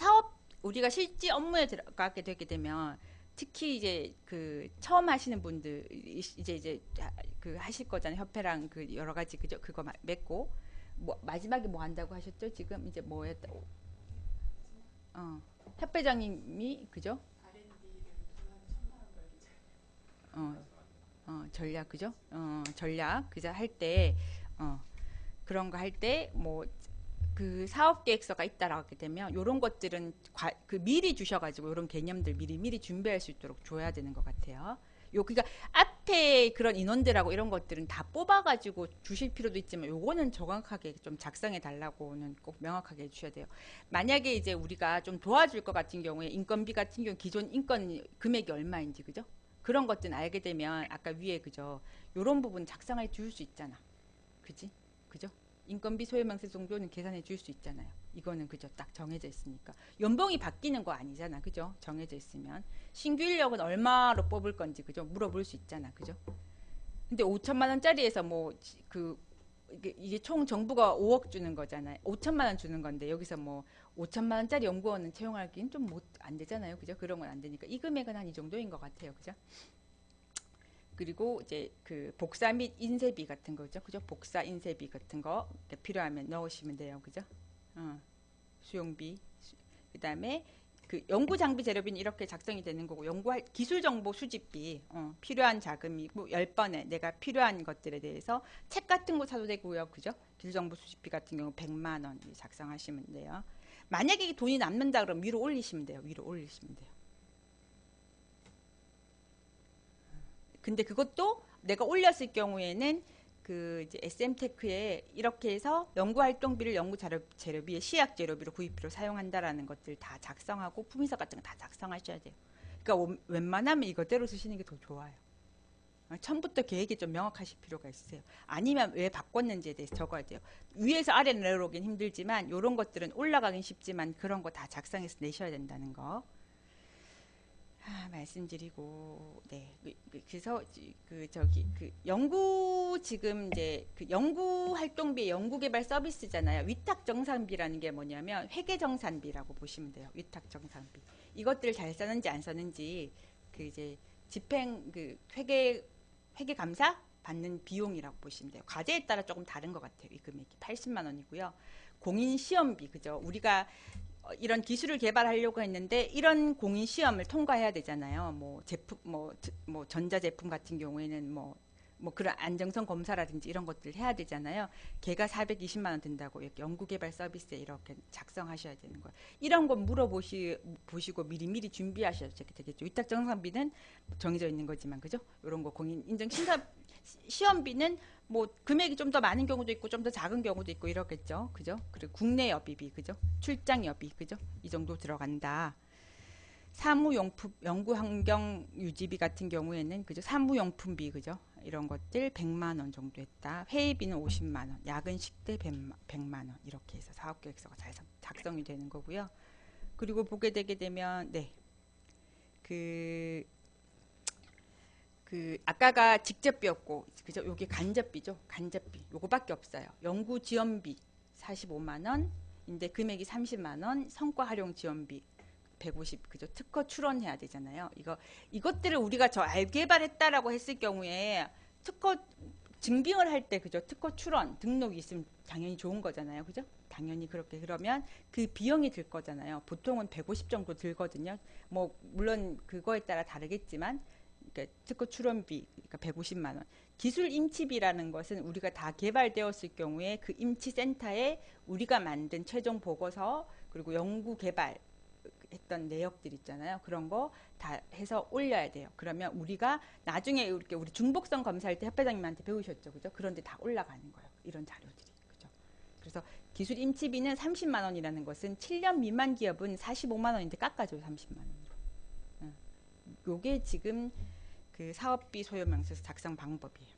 우리가 실제 업무에 들어가게 되게 되면 특히 이제 그 처음 하시는 분들 이제 그 하실 거잖아요. 협회랑 그 여러 가지 그거 맺고 뭐 마지막에 뭐 한다고 하셨죠? 지금 이제 뭐였다? 협회장님이 그죠? 어, 전략 그죠? 전략 그죠? 할 때 그런 거 할 때 뭐 그 사업 계획서가 있다라고 하게 되면 이런 것들은 그 미리 주셔가지고 이런 개념들 미리 준비할 수 있도록 줘야 되는 것 같아요. 그러니까 앞에 그런 인원들하고 이런 것들은 다 뽑아가지고 주실 필요도 있지만 요거는 정확하게 좀 작성해 달라고는 꼭 명확하게 해주셔야 돼요. 만약에 이제 우리가 좀 도와줄 것 같은 경우에 인건비 같은 경우 기존 인건 금액이 얼마인지 그죠? 그런 것들은 알게 되면 아까 위에 그죠? 요런 부분 작성해 줄 수 있잖아. 그지? 그죠? 인건비 소요망세 정도는 계산해 줄 수 있잖아요. 이거는 그죠? 딱 정해져 있으니까. 연봉이 바뀌는 거 아니잖아. 그죠? 정해져 있으면. 신규 인력은 얼마로 뽑을 건지 그죠? 물어볼 수 있잖아. 그죠? 근데 5천만 원짜리에서 뭐 그 이게 총 정부가 5억 주는 거잖아요. 5천만 원 주는 건데 여기서 뭐 5천만 원짜리 연구원은 채용하기는 좀 못 안 되잖아요. 그죠? 그런 건 안 되니까 이 금액은 한 이 정도인 것 같아요. 그죠? 그리고 이제 그 복사 및 인쇄비 같은 거죠. 그죠? 복사 인쇄비 같은 거 필요하면 넣으시면 돼요. 그죠? 수용비. 그다음에 그 연구 장비 재료비는 이렇게 작성이 되는 거고 연구할 기술 정보 수집비 필요한 자금이 뭐 10번에 내가 필요한 것들에 대해서 책 같은 거 사도 되고요. 그죠? 기술 정보 수집비 같은 경우 100만 원 작성하시면 돼요. 만약에 돈이 남는다 그러면 위로 올리시면 돼요. 위로 올리시면 돼요. 근데 그것도 내가 올렸을 경우에는 그 이제 SM테크에 이렇게 해서 연구 활동비를 연구 재료비에 시약 재료비로 구입비로 사용한다라는 것들 다 작성하고 품위서 같은 거 다 작성하셔야 돼요. 그러니까 웬만하면 이것대로 쓰시는 게 더 좋아요. 처음부터 계획이 좀 명확하실 필요가 있으세요. 아니면 왜 바꿨는지에 대해서 적어야 돼요. 위에서 아래로 내려오긴 힘들지만 이런 것들은 올라가긴 쉽지만 그런 거 다 작성해서 내셔야 된다는 거 말씀드리고 네. 그래서 그 연구 지금 이제 그 연구 활동비 연구 개발 서비스잖아요. 위탁 정산비라는 게 뭐냐면 회계 정산비라고 보시면 돼요. 위탁 정산비. 이것들을 잘 썼는지 안 썼는지 그 이제 집행 그 회계 감사 받는 비용이라고 보시면 돼요. 과제에 따라 조금 다른 것 같아요. 이 금액이 80만 원이고요. 공인 시험비 그죠? 우리가 이런 기술을 개발하려고 했는데 이런 공인 시험을 통과해야 되잖아요. 뭐 제품 뭐 전자 제품 같은 경우에는 뭐 그런 안정성 검사라든지 이런 것들 해야 되잖아요. 걔가 420만 원 든다고 이렇게 연구개발 서비스에 이렇게 작성하셔야 되는 거예요. 이런 거 보시고 미리미리 준비하셔야 되겠죠. 위탁 정산비는 정해져 있는 거지만 그죠? 이런 거 공인 인정 시험비는 뭐 금액이 좀 더 많은 경우도 있고 좀 더 작은 경우도 있고 이렇겠죠. 그죠? 그리고 국내 여비비 그죠? 출장 여비 그죠? 이 정도 들어간다. 사무용품 연구환경 유지비 같은 경우에는 그죠? 사무용품비 그죠? 이런 것들 100만 원 정도 했다. 회의비는 50만 원, 야근 식대 100만 원 이렇게 해서 사업계획서가 잘 작성이 되는 거고요. 그리고 보게 되게 되면 네. 아까가 직접비였고 그죠? 요게 간접비죠. 간접비. 요거밖에 없어요. 연구 지원비 45만 원인데 금액이 30만 원, 성과 활용 지원비 150 그죠? 특허 출원해야 되잖아요. 이것들을 우리가 개발했다라고 했을 경우에 특허 증빙을 할 때 그죠? 특허 출원 등록이 있으면 당연히 좋은 거잖아요. 그죠? 당연히 그렇게 그러면 그 비용이 들 거잖아요. 보통은 150 정도 들거든요. 뭐 물론 그거에 따라 다르겠지만 그러니까 특허 출원비 그러니까 150만 원. 기술 임치비라는 것은 우리가 다 개발되었을 경우에 그 임치센터에 우리가 만든 최종 보고서 그리고 연구 개발 했던 내역들 있잖아요. 그런 거 다 해서 올려야 돼요. 그러면 우리가 나중에 이렇게 우리 중복성 검사할 때 협회장님한테 배우셨죠. 그죠? 그런데 다 올라가는 거예요. 이런 자료들이. 그죠? 그래서 기술 임치비는 30만 원이라는 것은 7년 미만 기업은 45만 원인데 깎아줘요. 30만 원으로. 요게 지금 그 사업비 소요명세서 작성 방법이에요.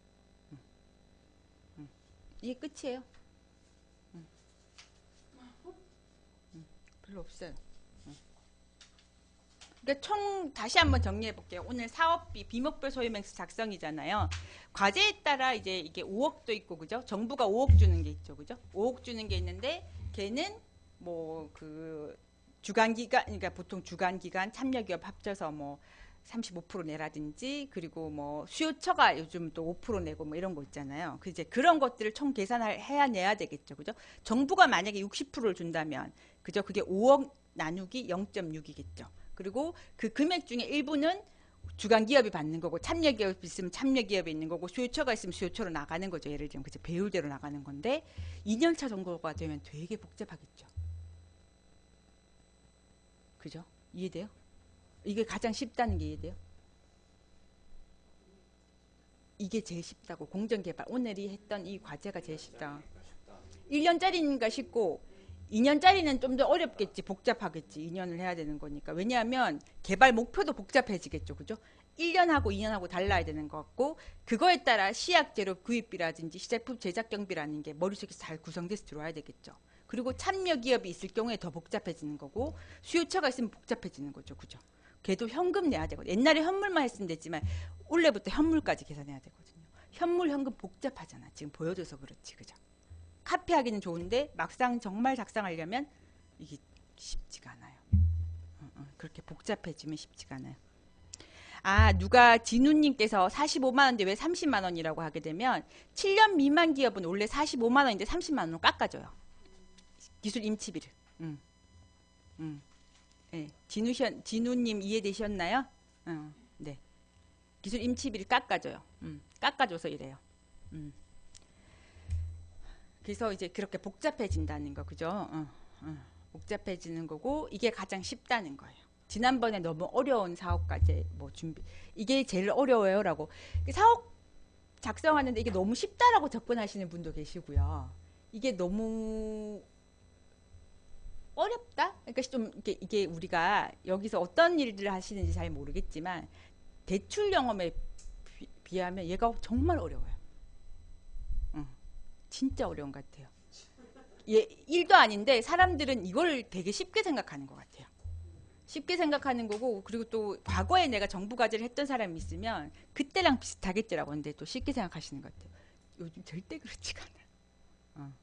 이게 끝이에요. 별로 없어요. 그러니까 총 다시 한번 정리해 볼게요. 오늘 사업비 비목별 소유명세 작성이잖아요. 과제에 따라 이제 이게 5억도 있고 그죠? 정부가 5억 주는 게 있죠. 그죠? 5억 주는 게 있는데 걔는 뭐 그 주간 기간 그러니까 보통 주간 기간 참여 기업 합쳐서 뭐 35% 내라든지 그리고 뭐 수요처가 요즘 또 5% 내고 뭐 이런 거 있잖아요. 그 이제 그런 것들을 총 계산을 해야 내야 되겠죠. 그죠? 정부가 만약에 60%를 준다면 그죠? 그게 5억 나누기 0.6이겠죠. 그리고 그 금액 중에 일부는 주간 기업이 받는 거고 참여 기업이 있으면 참여 기업이 있는 거고 수요처가 있으면 수요처로 나가는 거죠. 예를 들면 그죠? 배율대로 나가는 건데 2년차 정도가 되면 되게 복잡하겠죠. 그죠? 이해돼요? 이게 가장 쉽다는 게 이해돼요? 이게 제일 쉽다고 공정개발 오늘이 했던 이 과제가 제일 쉽다. 1년짜리니까 쉽고 2년짜리는 좀 더 어렵겠지 복잡하겠지 2년을 해야 되는 거니까 왜냐하면 개발 목표도 복잡해지겠죠 그죠 1년하고 2년하고 달라야 되는 것 같고 그거에 따라 시약 재료 구입비라든지 시제품 제작 경비라는 게 머릿속에 잘 구성돼서 들어와야 되겠죠 그리고 참여 기업이 있을 경우에 더 복잡해지는 거고 수요처가 있으면 복잡해지는 거죠 그죠 걔도 현금 내야 되고 옛날에 현물만 했으면 됐지만 올해부터 현물까지 계산해야 되거든요 현물 현금 복잡하잖아 지금 보여줘서 그렇지 그죠 카피하기는 좋은데 막상 정말 작성하려면 이게 쉽지가 않아요. 그렇게 복잡해지면 쉽지가 않아요. 아 누가 진우님께서 45만 원인데 왜 30만 원이라고 하게 되면 7년 미만 기업은 원래 45만 원인데 30만 원으로 깎아줘요. 기술 임치비를. 네. 진우님 이해되셨나요? 네. 기술 임치비를 깎아줘요. 깎아줘서 이래요. 그래서 이제 그렇게 복잡해진다는 거, 그죠? 복잡해지는 거고 이게 가장 쉽다는 거예요. 지난번에 너무 어려운 사업까지 뭐 준비 이게 제일 어려워요라고 사업 작성하는데 이게 너무 쉽다라고 접근하시는 분도 계시고요. 이게 너무 어렵다? 그러니까 좀 이게 우리가 여기서 어떤 일들을 하시는지 잘 모르겠지만 대출 영업에 비하면 얘가 정말 어려워요. 응, 진짜 어려운 것 같아요. 얘 일도 아닌데 사람들은 이걸 되게 쉽게 생각하는 것 같아요. 쉽게 생각하는 거고, 그리고 또 과거에 내가 정부 과제를 했던 사람이 있으면 그때랑 비슷하겠지라고 하는데 또 쉽게 생각하시는 것 같아요. 요즘 절대 그렇지가 않아요. 어.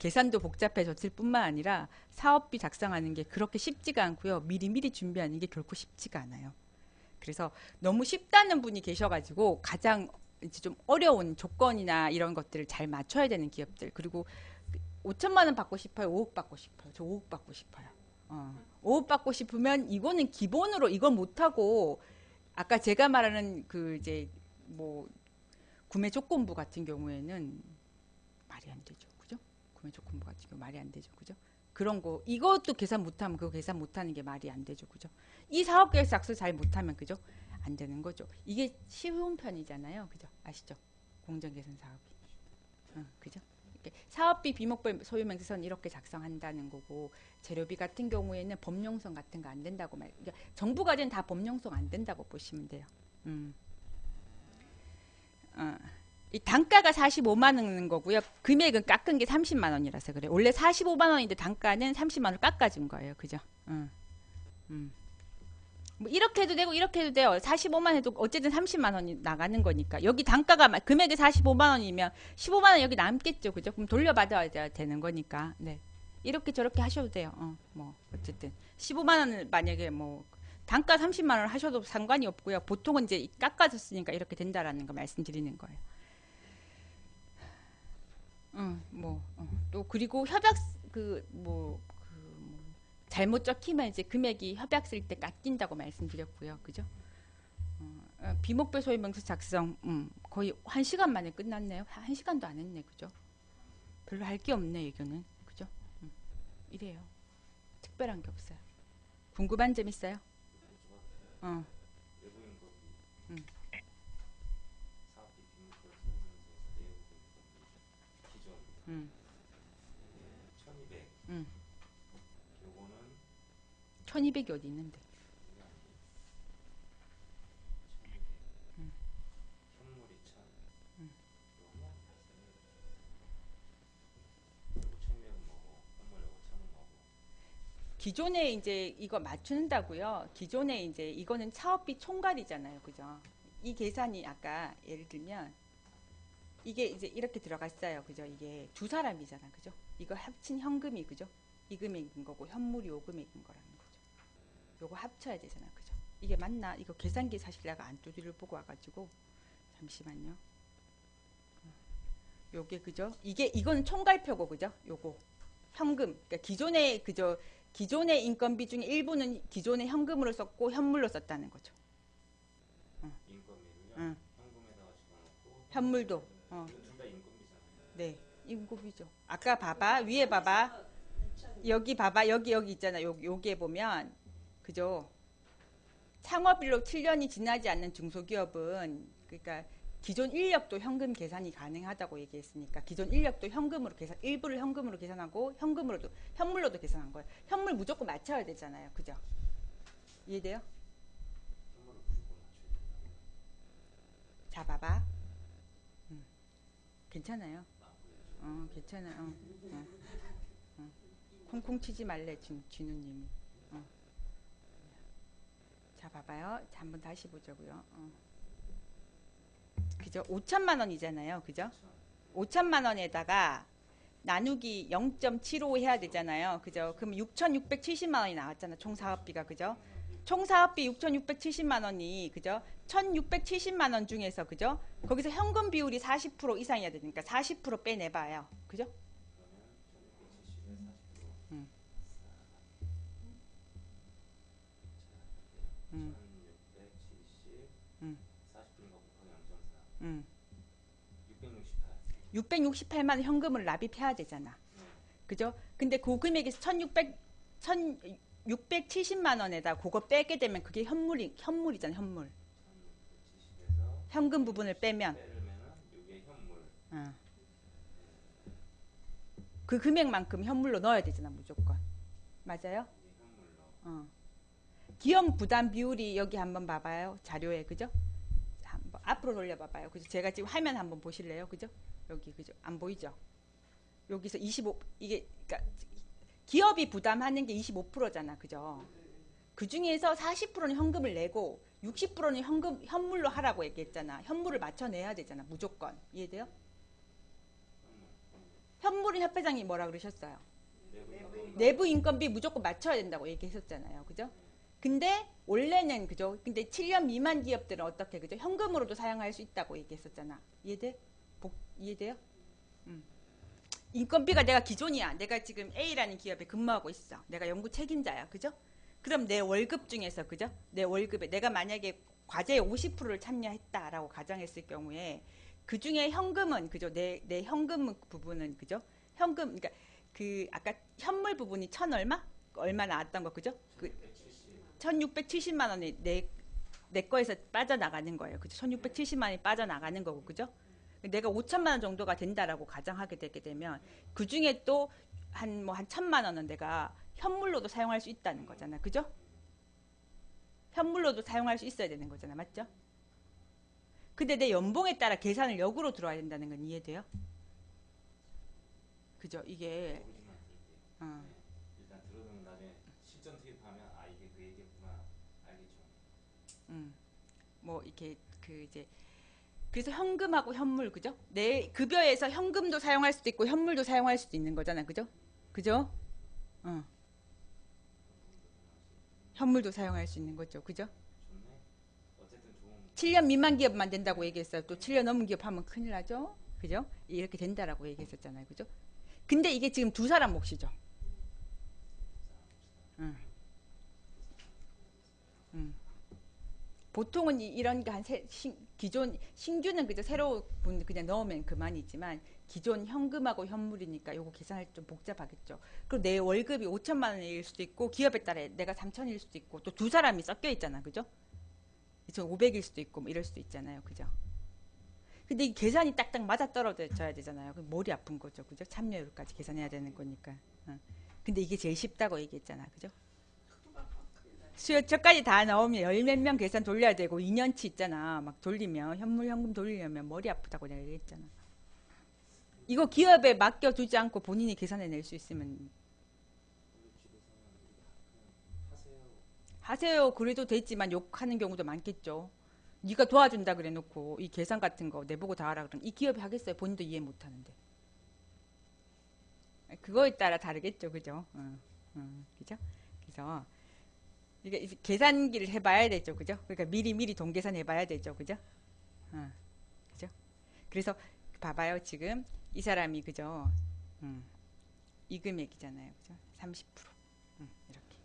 계산도 복잡해졌을 뿐만 아니라 사업비 작성하는 게 그렇게 쉽지가 않고요. 미리미리 준비하는 게 결코 쉽지가 않아요. 그래서 너무 쉽다는 분이 계셔가지고 가장 이제 좀 어려운 조건이나 이런 것들을 잘 맞춰야 되는 기업들. 그리고 5천만 원 받고 싶어요? 5억 받고 싶어요? 저 5억 받고 싶어요. 5억 받고 싶으면 이거는 기본으로 이걸 못하고 아까 제가 말하는 그 이제 뭐 구매 조건부 같은 경우에는 말이 안 되죠. 그죠? 구매 조건부 같은 경우 말이 안 되죠. 그죠? 그런 거 이것도 계산 못하면 그거 계산 못하는 게 말이 안 되죠. 그죠? 이 사업 계획 작성 잘 못하면 그죠? 안 되는 거죠. 이게 쉬운 편이잖아요. 그죠? 아시죠? 공정계산 사업이. 그죠? 사업비, 비목별, 소유명세서는 이렇게 작성한다는 거고 재료비 같은 경우에는 법령성 같은 거 안 된다고 그러니까 정부 과제는 다 법령성 안 된다고 보시면 돼요. 이 단가가 45만 원인 거고요. 금액은 깎은 게 30만 원이라서 그래. 원래 45만 원인데 단가는 30만 원을 깎아준 거예요. 그죠? 뭐 이렇게 해도 되고 이렇게 해도 돼요. 45만 해도 어쨌든 30만 원이 나가는 거니까. 여기 단가가 금액이 45만 원이면 15만 원 여기 남겠죠. 그죠? 그럼 돌려받아야 되는 거니까. 네. 이렇게 저렇게 하셔도 돼요. 뭐 어쨌든 15만 원을 만약에 뭐 단가 30만 원 하셔도 상관이 없고요. 보통은 이제 깎아줬으니까 이렇게 된다라는 거 말씀드리는 거예요. 또 그리고 협약 잘못 적히면 이제 금액이 협약 쓸 때 깎인다고 말씀드렸고요. 그죠? 비목별 소유명세 작성 거의 1시간 만에 끝났네요. 1시간도 안 했네. 그죠? 별로 할 게 없네 이거는. 그죠? 이래요. 특별한 게 없어요. 궁금한 점 있어요? 어. 음. 음. 1200이 어디 있는데? 기존에 이제 이거 맞춘다고요. 기존에 이제 이거는 사업비 총괄이잖아요. 그죠? 이 계산이 아까 예를 들면 이게 이제 이렇게 들어갔어요. 그죠? 이게 두 사람이잖아. 그죠? 이거 합친 현금이 그죠? 이 금액인 거고 현물이 요 금액인 거라는 거죠. 요거 합쳐야 되잖아. 그죠? 이게 맞나? 이거 계산기 사실 내가 안 두드려 보고 와가지고 잠시만요. 요게 그죠? 이건 총괄표고 그죠? 요거 현금. 그러니까 기존의 그죠? 기존의 인건비 중에 일부는 기존의 현금으로 썼고 현물로 썼다는 거죠. 응. 현물도. 네, 인건비죠. 아까 봐봐 위에 봐봐 여기 봐봐 여기 있잖아. 여기에 보면 그죠? 창업일로 7년이 지나지 않는 중소기업은 그러니까 기존 인력도 현금 계산이 가능하다고 얘기했으니까 기존 인력도 현금으로 계산 일부를 현금으로 계산하고 현물로도 계산한 거예요. 현물 무조건 맞춰야 되잖아요. 그죠? 이해돼요? 자 봐봐. 괜찮아요. 괜찮아요. 콩콩 치지 말래 진우님이. 자 봐봐요. 자, 한번 다시 보자고요. 그죠? 5천만 원이잖아요. 그죠? 5천만 원에다가 나누기 0.75 해야 되잖아요. 그죠? 그럼 6,670만 원이 나왔잖아. 총 사업비가. 그죠? 총 사업비 6,670만 원이 그죠? 1,670만 원 중에서 그죠? 거기서 현금 비율이 40% 이상이어야 되니까 40% 빼내 봐요. 그죠? 음. 음. 음. 668만 원 현금을 납입해야 되잖아. 그죠? 근데 그 금액에서 1,670만 원에다 그거 빼게 되면 그게 현물이잖아, 현물. 현금 부분을 빼면 그 금액만큼 현물로 넣어야 되잖아, 무조건. 맞아요? 기업 부담 비율이 여기 한번 봐봐요. 자료에, 그죠? 앞으로 돌려봐봐요. 그죠? 제가 지금 화면 한번 보실래요? 그죠? 여기 그죠? 안 보이죠? 여기서 25 이게 그러니까 기업이 부담하는 게 25%잖아. 그죠? 그 중에서 40%는 현금을 내고 60%는 현물로 하라고 얘기했잖아. 현물을 맞춰내야 되잖아. 무조건. 이해돼요? 현물은 협회장이 뭐라 그러셨어요? 내부 인건비 무조건 맞춰야 된다고 얘기했었잖아요. 그죠? 근데 원래는 그죠? 근데 7년 미만 기업들은 어떻게 그죠? 현금으로도 사용할 수 있다고 얘기했었잖아. 이해돼? 이해돼요? 음. 인건비가 내가 기존이야. 내가 지금 A라는 기업에 근무하고 있어. 내가 연구 책임자야. 그죠? 그럼 내 월급 중에서 그죠? 내 월급에 내가 만약에 과제의 50%를 참여했다라고 가정했을 경우에 그 중에 현금은 그죠? 내 현금 부분은 그죠? 현금 그러니까 그 아까 현물 부분이 천 얼마 나왔던 거 그죠? 그 1670만 원이 내 거에서 빠져나가는 거예요. 그죠? 1670만 원이 빠져나가는 거고 그죠? 내가 5천만 원 정도가 된다라고 가정하게 되게 되면 그 중에 또 한 1천만 원은 내가 현물로도 사용할 수 있다는 거잖아. 그죠? 현물로도 사용할 수 있어야 되는 거잖아. 맞죠? 근데 내 연봉에 따라 계산을 역으로 들어야 된다는 건 이해돼요? 그죠? 이게 어, 일단 들어두면 나중에 실전 투입하면 아 이게 그 얘기구나 알겠죠. 뭐 이렇게 그 이제 그래서 현금하고 현물 그죠? 내 급여에서 현금도 사용할 수도 있고 현물도 사용할 수도 있는 거잖아. 그죠? 그죠? 어. 현물도 사용할 수 있는 거죠. 그죠? 좋네. 어쨌든 좋은 7년 미만 기업만 된다고 얘기했어요. 또 7년 넘은 기업 하면 큰일 나죠. 그죠? 이렇게 된다라고 얘기했었잖아요. 그죠? 근데 이게 지금 두 사람 몫이죠. 응, 응. 보통은 이런 게 기존 신규는 그저 새로 분 그냥 넣으면 그만이지만 기존 현금하고 현물이니까 요거 계산할 좀 복잡하겠죠. 그리고 내 월급이 5천만 원일 수도 있고 기업에 따라 내가 3천일 수도 있고 또 두 사람이 섞여 있잖아. 그죠? 2,500일 수도 있고 뭐 이럴 수도 있잖아요. 그죠? 근데 이 계산이 딱딱 맞아 떨어져야 되잖아요. 그럼 머리 아픈 거죠. 그죠? 참여율까지 계산해야 되는 거니까. 어. 근데 이게 제일 쉽다고 얘기했잖아. 그죠? 수요처까지 다 넣으면 열 몇 명 계산 돌려야 되고 2년치 있잖아. 막 돌리면 현물 현금 돌리려면 머리 아프다고 내가 얘기했잖아. 이거 기업에 맡겨두지 않고 본인이 계산해낼 수 있으면 하세요. 하세요. 그래도 되지만 욕하는 경우도 많겠죠. 네가 도와준다 그래 놓고 이 계산 같은 거 내보고 다 하라 그러면 이 기업이 하겠어요. 본인도 이해 못하는데. 그거에 따라 다르겠죠. 그죠? 그죠? 그래서 이게 계산기를 해봐야 되죠. 그죠? 그러니까 미리 동계산 해봐야 되죠. 그죠? 어, 그죠? 그래서 봐봐요. 지금 이 사람이 그죠? 이 금액이잖아요. 그죠? 30%. 이렇게.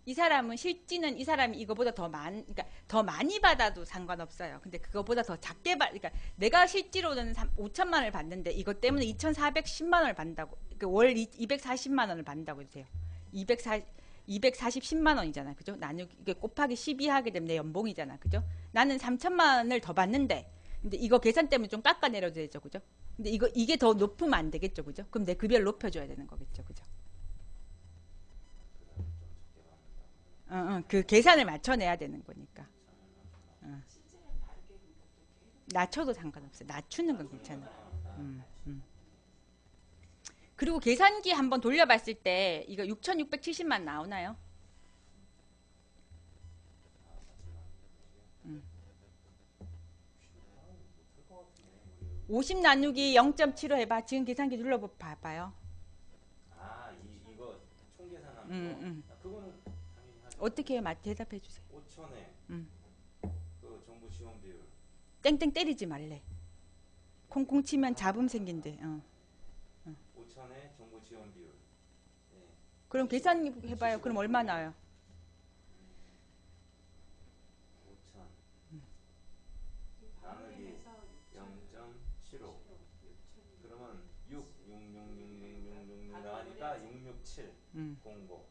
이 사람은 실지는 이 사람이 이거보다 그러니까 더 많이 받아도 상관없어요. 근데 그거보다 더 작게 그러니까 내가 실지로는 5천만 원을 받는데 이것 때문에 2,410만 원을 받는다고, 그러니까 월 240만 원을 받는다고 해주세요. 240, 10만 원이잖아. 그죠? 이게 곱하기 12 하게 되면 내 연봉이잖아. 그죠? 나는 3천만 원을 더 받는데, 근데 이거 계산 때문에 좀 깎아내려도 되죠. 그죠? 근데 이게 더 높으면 안 되겠죠. 그죠? 그럼 내 급여를 높여줘야 되는 거겠죠. 그죠? 그 계산을 맞춰내야 되는 거니까. 낮춰도 상관없어요. 낮추는 건 괜찮아. 그리고 계산기 한번 돌려봤을 때 이거 6,670만 나오나요? 50 나누기 0.75 해봐. 지금 계산기 눌러봐봐요. 아 이거 총 계산하는 음, 거. 음. 아, 그거는 당연히 하죠. 어떻게 해요? 대답해 주세요. 5천에 음. 그 정부 지원 비율. 땡땡 때리지 말래. 콩콩 치면 잡음 생긴대. 5천에 정부 지원 비율. 네. 그럼 계산해봐요. 그럼 얼마 나와요? 5천 나누기 0.75. 그러면 6 나가니까 667 음. 05.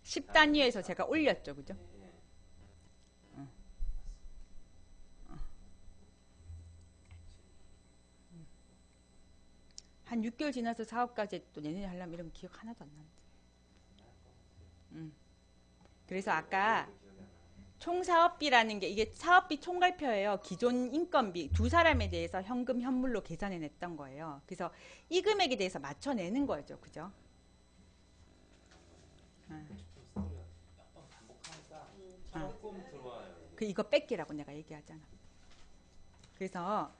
10단위에서 제가 올렸죠. 그죠? 예. 한 6개월 지나서 사업까지 또 내년에 하려면 이러면 기억 하나도 안 나는데. 그래서 아까 총사업비라는 게 이게 사업비 총괄표예요. 기존 인건비 두 사람에 대해서 현금 현물로 계산해 냈던 거예요. 그래서 이 금액에 대해서 맞춰내는 거죠. 그죠? 좀 스토리가 몇 번 반복하니까 조금 들어와요. 그 이거 뺏기라고 내가 얘기하잖아. 그래서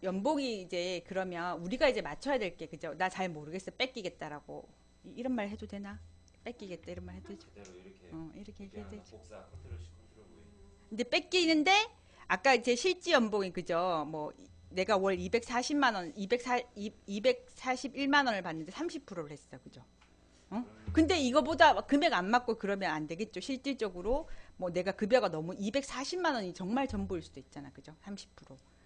연봉이 이제 그러면 우리가 이제 맞춰야 될 게 그죠? 나 잘 모르겠어. 뺏기겠다라고 이런 말 해도 되나? 뺏기겠다 이런 말 해도 되죠. 제대로 이렇게 이렇게 얘기해도 되죠. 복사 컨트롤 C 컨트롤 V. 근데 뺏기는데 아까 이제 실질 연봉이 그죠? 뭐 내가 월 240만 원, 241만 원을 받는데 30%를 했어. 그죠? 어? 근데 이거보다 금액 안 맞고 그러면 안 되겠죠. 실질적으로 뭐 내가 급여가 너무 240만 원이 정말 전부일 수도 있잖아. 그죠? 30%.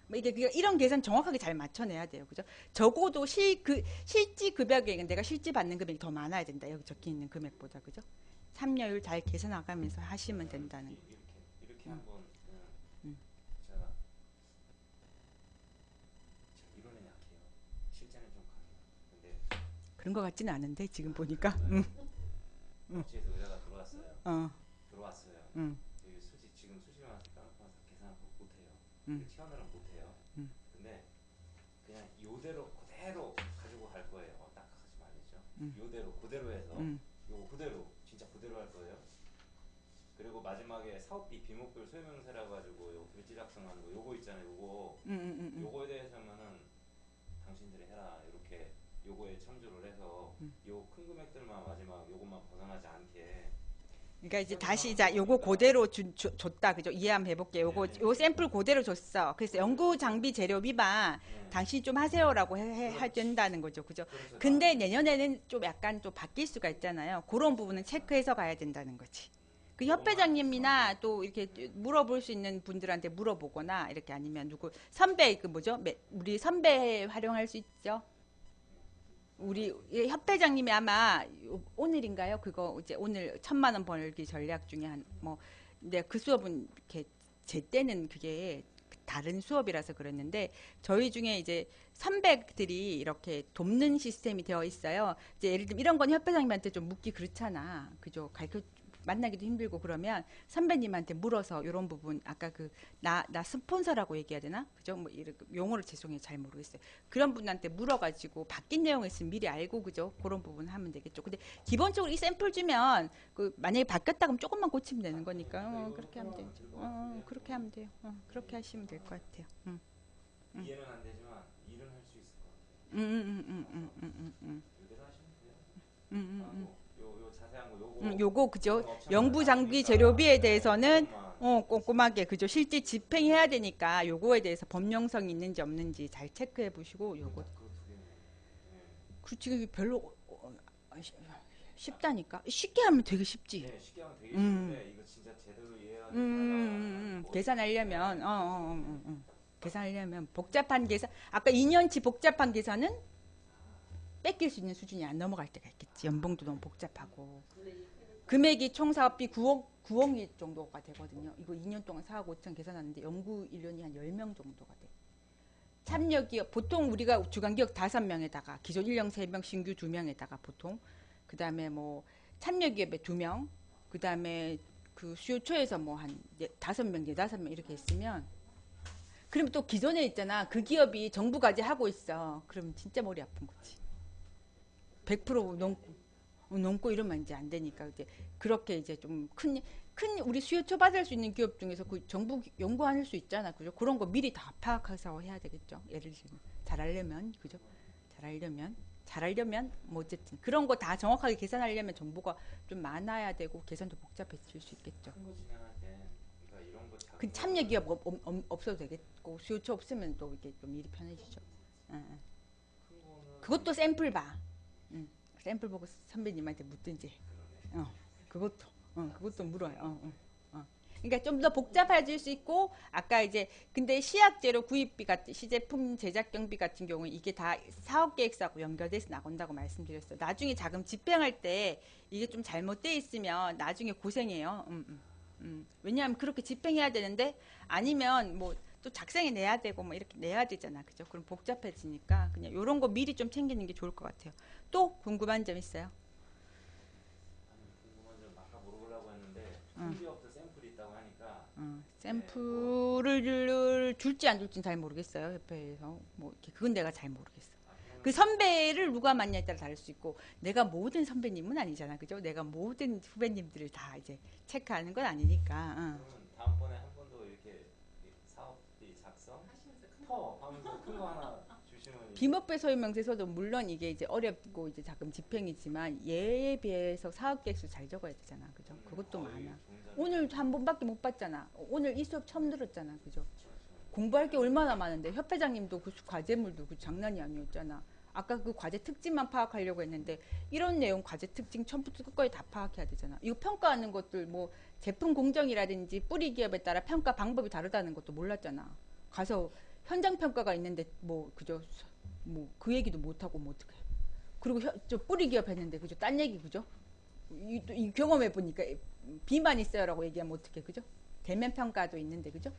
뭐 이게 이런 계산 정확하게 잘 맞춰내야 돼요. 그죠? 적어도 실질 급여 계획은 내가 실질 받는 금액이 더 많아야 된다. 여기 적혀 있는 금액보다. 그죠? 참여율 잘 계산하가면서 하시면 된다는 거. 이렇게 한번 음. 제가 이론은 약해요. 실제는 좀 강해요. 근데 그런 것 같지는 않은데 지금 보니까. 업체에서 의뢰가 들어왔어요. 들어왔어요. 여기 지금 수시로 와서 까놓고 계산을 못해요. 티언어는 못해요. 근데 그냥 요대로 그대로 가지고 갈 거예요. 딱하지 말겠죠. 요대로 그대로 해서 요거 그대로 진짜 그대로 할 거예요. 그리고 마지막에 사업비 비목별 소유명세라 가지고 요 결제 작성하는 거 요거 있잖아요. 요거에 대해서는 당신들이 해라. 이렇게 요거에 참조를 해서 요 큰 금액들만 마지막 요것만 벗어나지 않게. 그러니까 이제 다시 이제 요거 그대로 줬다. 그죠? 이해 한번 해볼게요. 요 샘플 그대로 줬어. 그래서 연구 장비 재료비만 당신이 좀 하세요라고 할 된다는 거죠. 그죠? 근데 내년에는 좀 약간 좀 바뀔 수가 있잖아요. 그런 부분은 체크해서 가야 된다는 거지. 그 협회장님이나 또 이렇게 물어볼 수 있는 분들한테 물어보거나 이렇게 아니면 누구 선배 그 뭐죠? 우리 선배 활용할 수 있죠. 우리 협회장님이 아마 오늘인가요? 그거 이제 오늘 1,000만 원 벌기 전략 중에 한 뭐 근데 그 수업은 이렇게 제 때는 그게 다른 수업이라서 그랬는데 저희 중에 이제 선배들이 이렇게 돕는 시스템이 되어 있어요. 이제 예를 들면 이런 건 협회장님한테 좀 묻기 그렇잖아. 그죠? 만나기도 힘들고 그러면 선배님한테 물어서 이런 부분 아까 그 나 스폰서라고 얘기해야 되나 그죠 뭐 이렇게 용어를 죄송해요 잘 모르겠어요 그런 분한테 물어가지고 바뀐 내용이 있으면 미리 알고 그죠 그런 부분 하면 되겠죠 근데 기본적으로 이 샘플 주면 그 만약에 바뀌었다 그러면 조금만 고치면 되는 거니까 그렇게 하면 되죠 그렇게 하면 돼요 그렇게 하시면 될 것 같아요 이해는 안 되지만 일은 할 수 있을 것 같아요. 이대로 하시면 돼요. 요 자세한 거 요거 그죠 연구 장비 재료비에 대해서는 꼼꼼하게 그죠 실제 집행해야 되니까 요거에 대해서 법령성이 있는지 없는지 잘 체크해 보시고 요거 그렇지 별로 쉽다니까 쉽게 하면 되게 쉽지 네, 쉽게 하면 되게 쉽은데 이거 진짜 제대로 이해하는 계산하려면 계산하려면 복잡한 계산 아까 2년치 복잡한 계산은 뺏길 수 있는 수준이 안 넘어갈 때가 있겠지 연봉도 너무 복잡하고 금액이 총 사업비 9억 정도가 되거든요. 이거 2년 동안 4억 5천 계산하는데 연구 인원이 한 10명 정도가 돼. 참여기업 보통 우리가 주간기업 5명에다가 기존 인력 3명 신규 2명에다가 보통 그다음에 뭐 참여기업에 2명 그다음에 그 수요처에서 뭐 한 5명 5명 이렇게 있으면 그럼 또 기존에 있잖아 그 기업이 정부까지 하고 있어 그럼 진짜 머리 아픈 거지 100% 넘고 이러면 이제 안 되니까 이제 그렇게 이제 좀 큰 우리 수요처 받을 수 있는 기업 중에서 그 정부 연구할 수 있잖아 그죠 그런 거 미리 다 파악해서 해야 되겠죠 예를 들면 잘하려면 그죠 잘하려면 뭐 어쨌든 그런 거 다 정확하게 계산하려면 정보가 좀 많아야 되고 계산도 복잡해질 수 있겠죠 큰거 진행할 때 그러니까 이런 거 그 참여 기업 없어도 되겠고 수요처 없으면 또 이게 좀 일이 편해지죠 그것도 샘플 봐 샘플 보고 선배님한테 묻든지 그것도 물어요 그러니까 좀 더 복잡해질 수 있고 아까 이제 근데 시약재료 구입비 같은 시제품 제작 경비 같은 경우는 이게 다 사업계획서하고 연결돼서 나온다고 말씀드렸어요 나중에 자금 집행할 때 이게 좀 잘못돼 있으면 나중에 고생해요 왜냐하면 그렇게 집행해야 되는데 아니면 뭐 또 작성해 내야 되고 뭐 이렇게 내야 되잖아 그죠 그럼 복잡해지니까 그냥 요런 거 미리 좀 챙기는 게 좋을 것 같아요 또 궁금한 점 있어요? 아니 궁금한 점 아까 물어보려고 했는데 큰 기업도 샘플이 있다고 하니까 샘플을 줄지 안 줄지는 잘 모르겠어요. 협회에서 뭐 이렇게 그건 내가 잘 모르겠어. 그 선배를 누가 맞냐에 따라 다를 수 있고 내가 모든 선배님은 아니잖아, 그죠? 내가 모든 후배님들을 다 이제 체크하는 건 아니니까. 그러면 다음번에 한 번 더 이렇게 사업비 작성 터 하면서 큰 거 하나 주시면 빈업배 소유명세서도 물론 이게 이제 어렵고 이제 자금 집행이지만 얘에 비해서 사업 계획서 잘 적어야 되잖아, 그죠? 그것도 많아. 오늘 한 번밖에 못 봤잖아. 오늘 이 수업 처음 들었잖아, 그죠? 공부할 게 얼마나 많은데 협회장님도 그 과제물도 그 장난이 아니었잖아. 아까 그 과제 특징만 파악하려고 했는데 이런 내용 과제 특징 처음부터 끝까지 다 파악해야 되잖아. 이거 평가하는 것들 뭐 제품 공정이라든지 뿌리 기업에 따라 평가 방법이 다르다는 것도 몰랐잖아. 가서 현장 평가가 있는데 뭐 그저 뭐 그 얘기도 못 하고 뭐 어떡해. 그리고 저 뿌리 기업 했는데 그죠? 딴 얘기 그죠? 이 경험해 보니까 비만 있어요라고 얘기하면 어떡해, 그죠? 대면 평가도 있는데 그죠?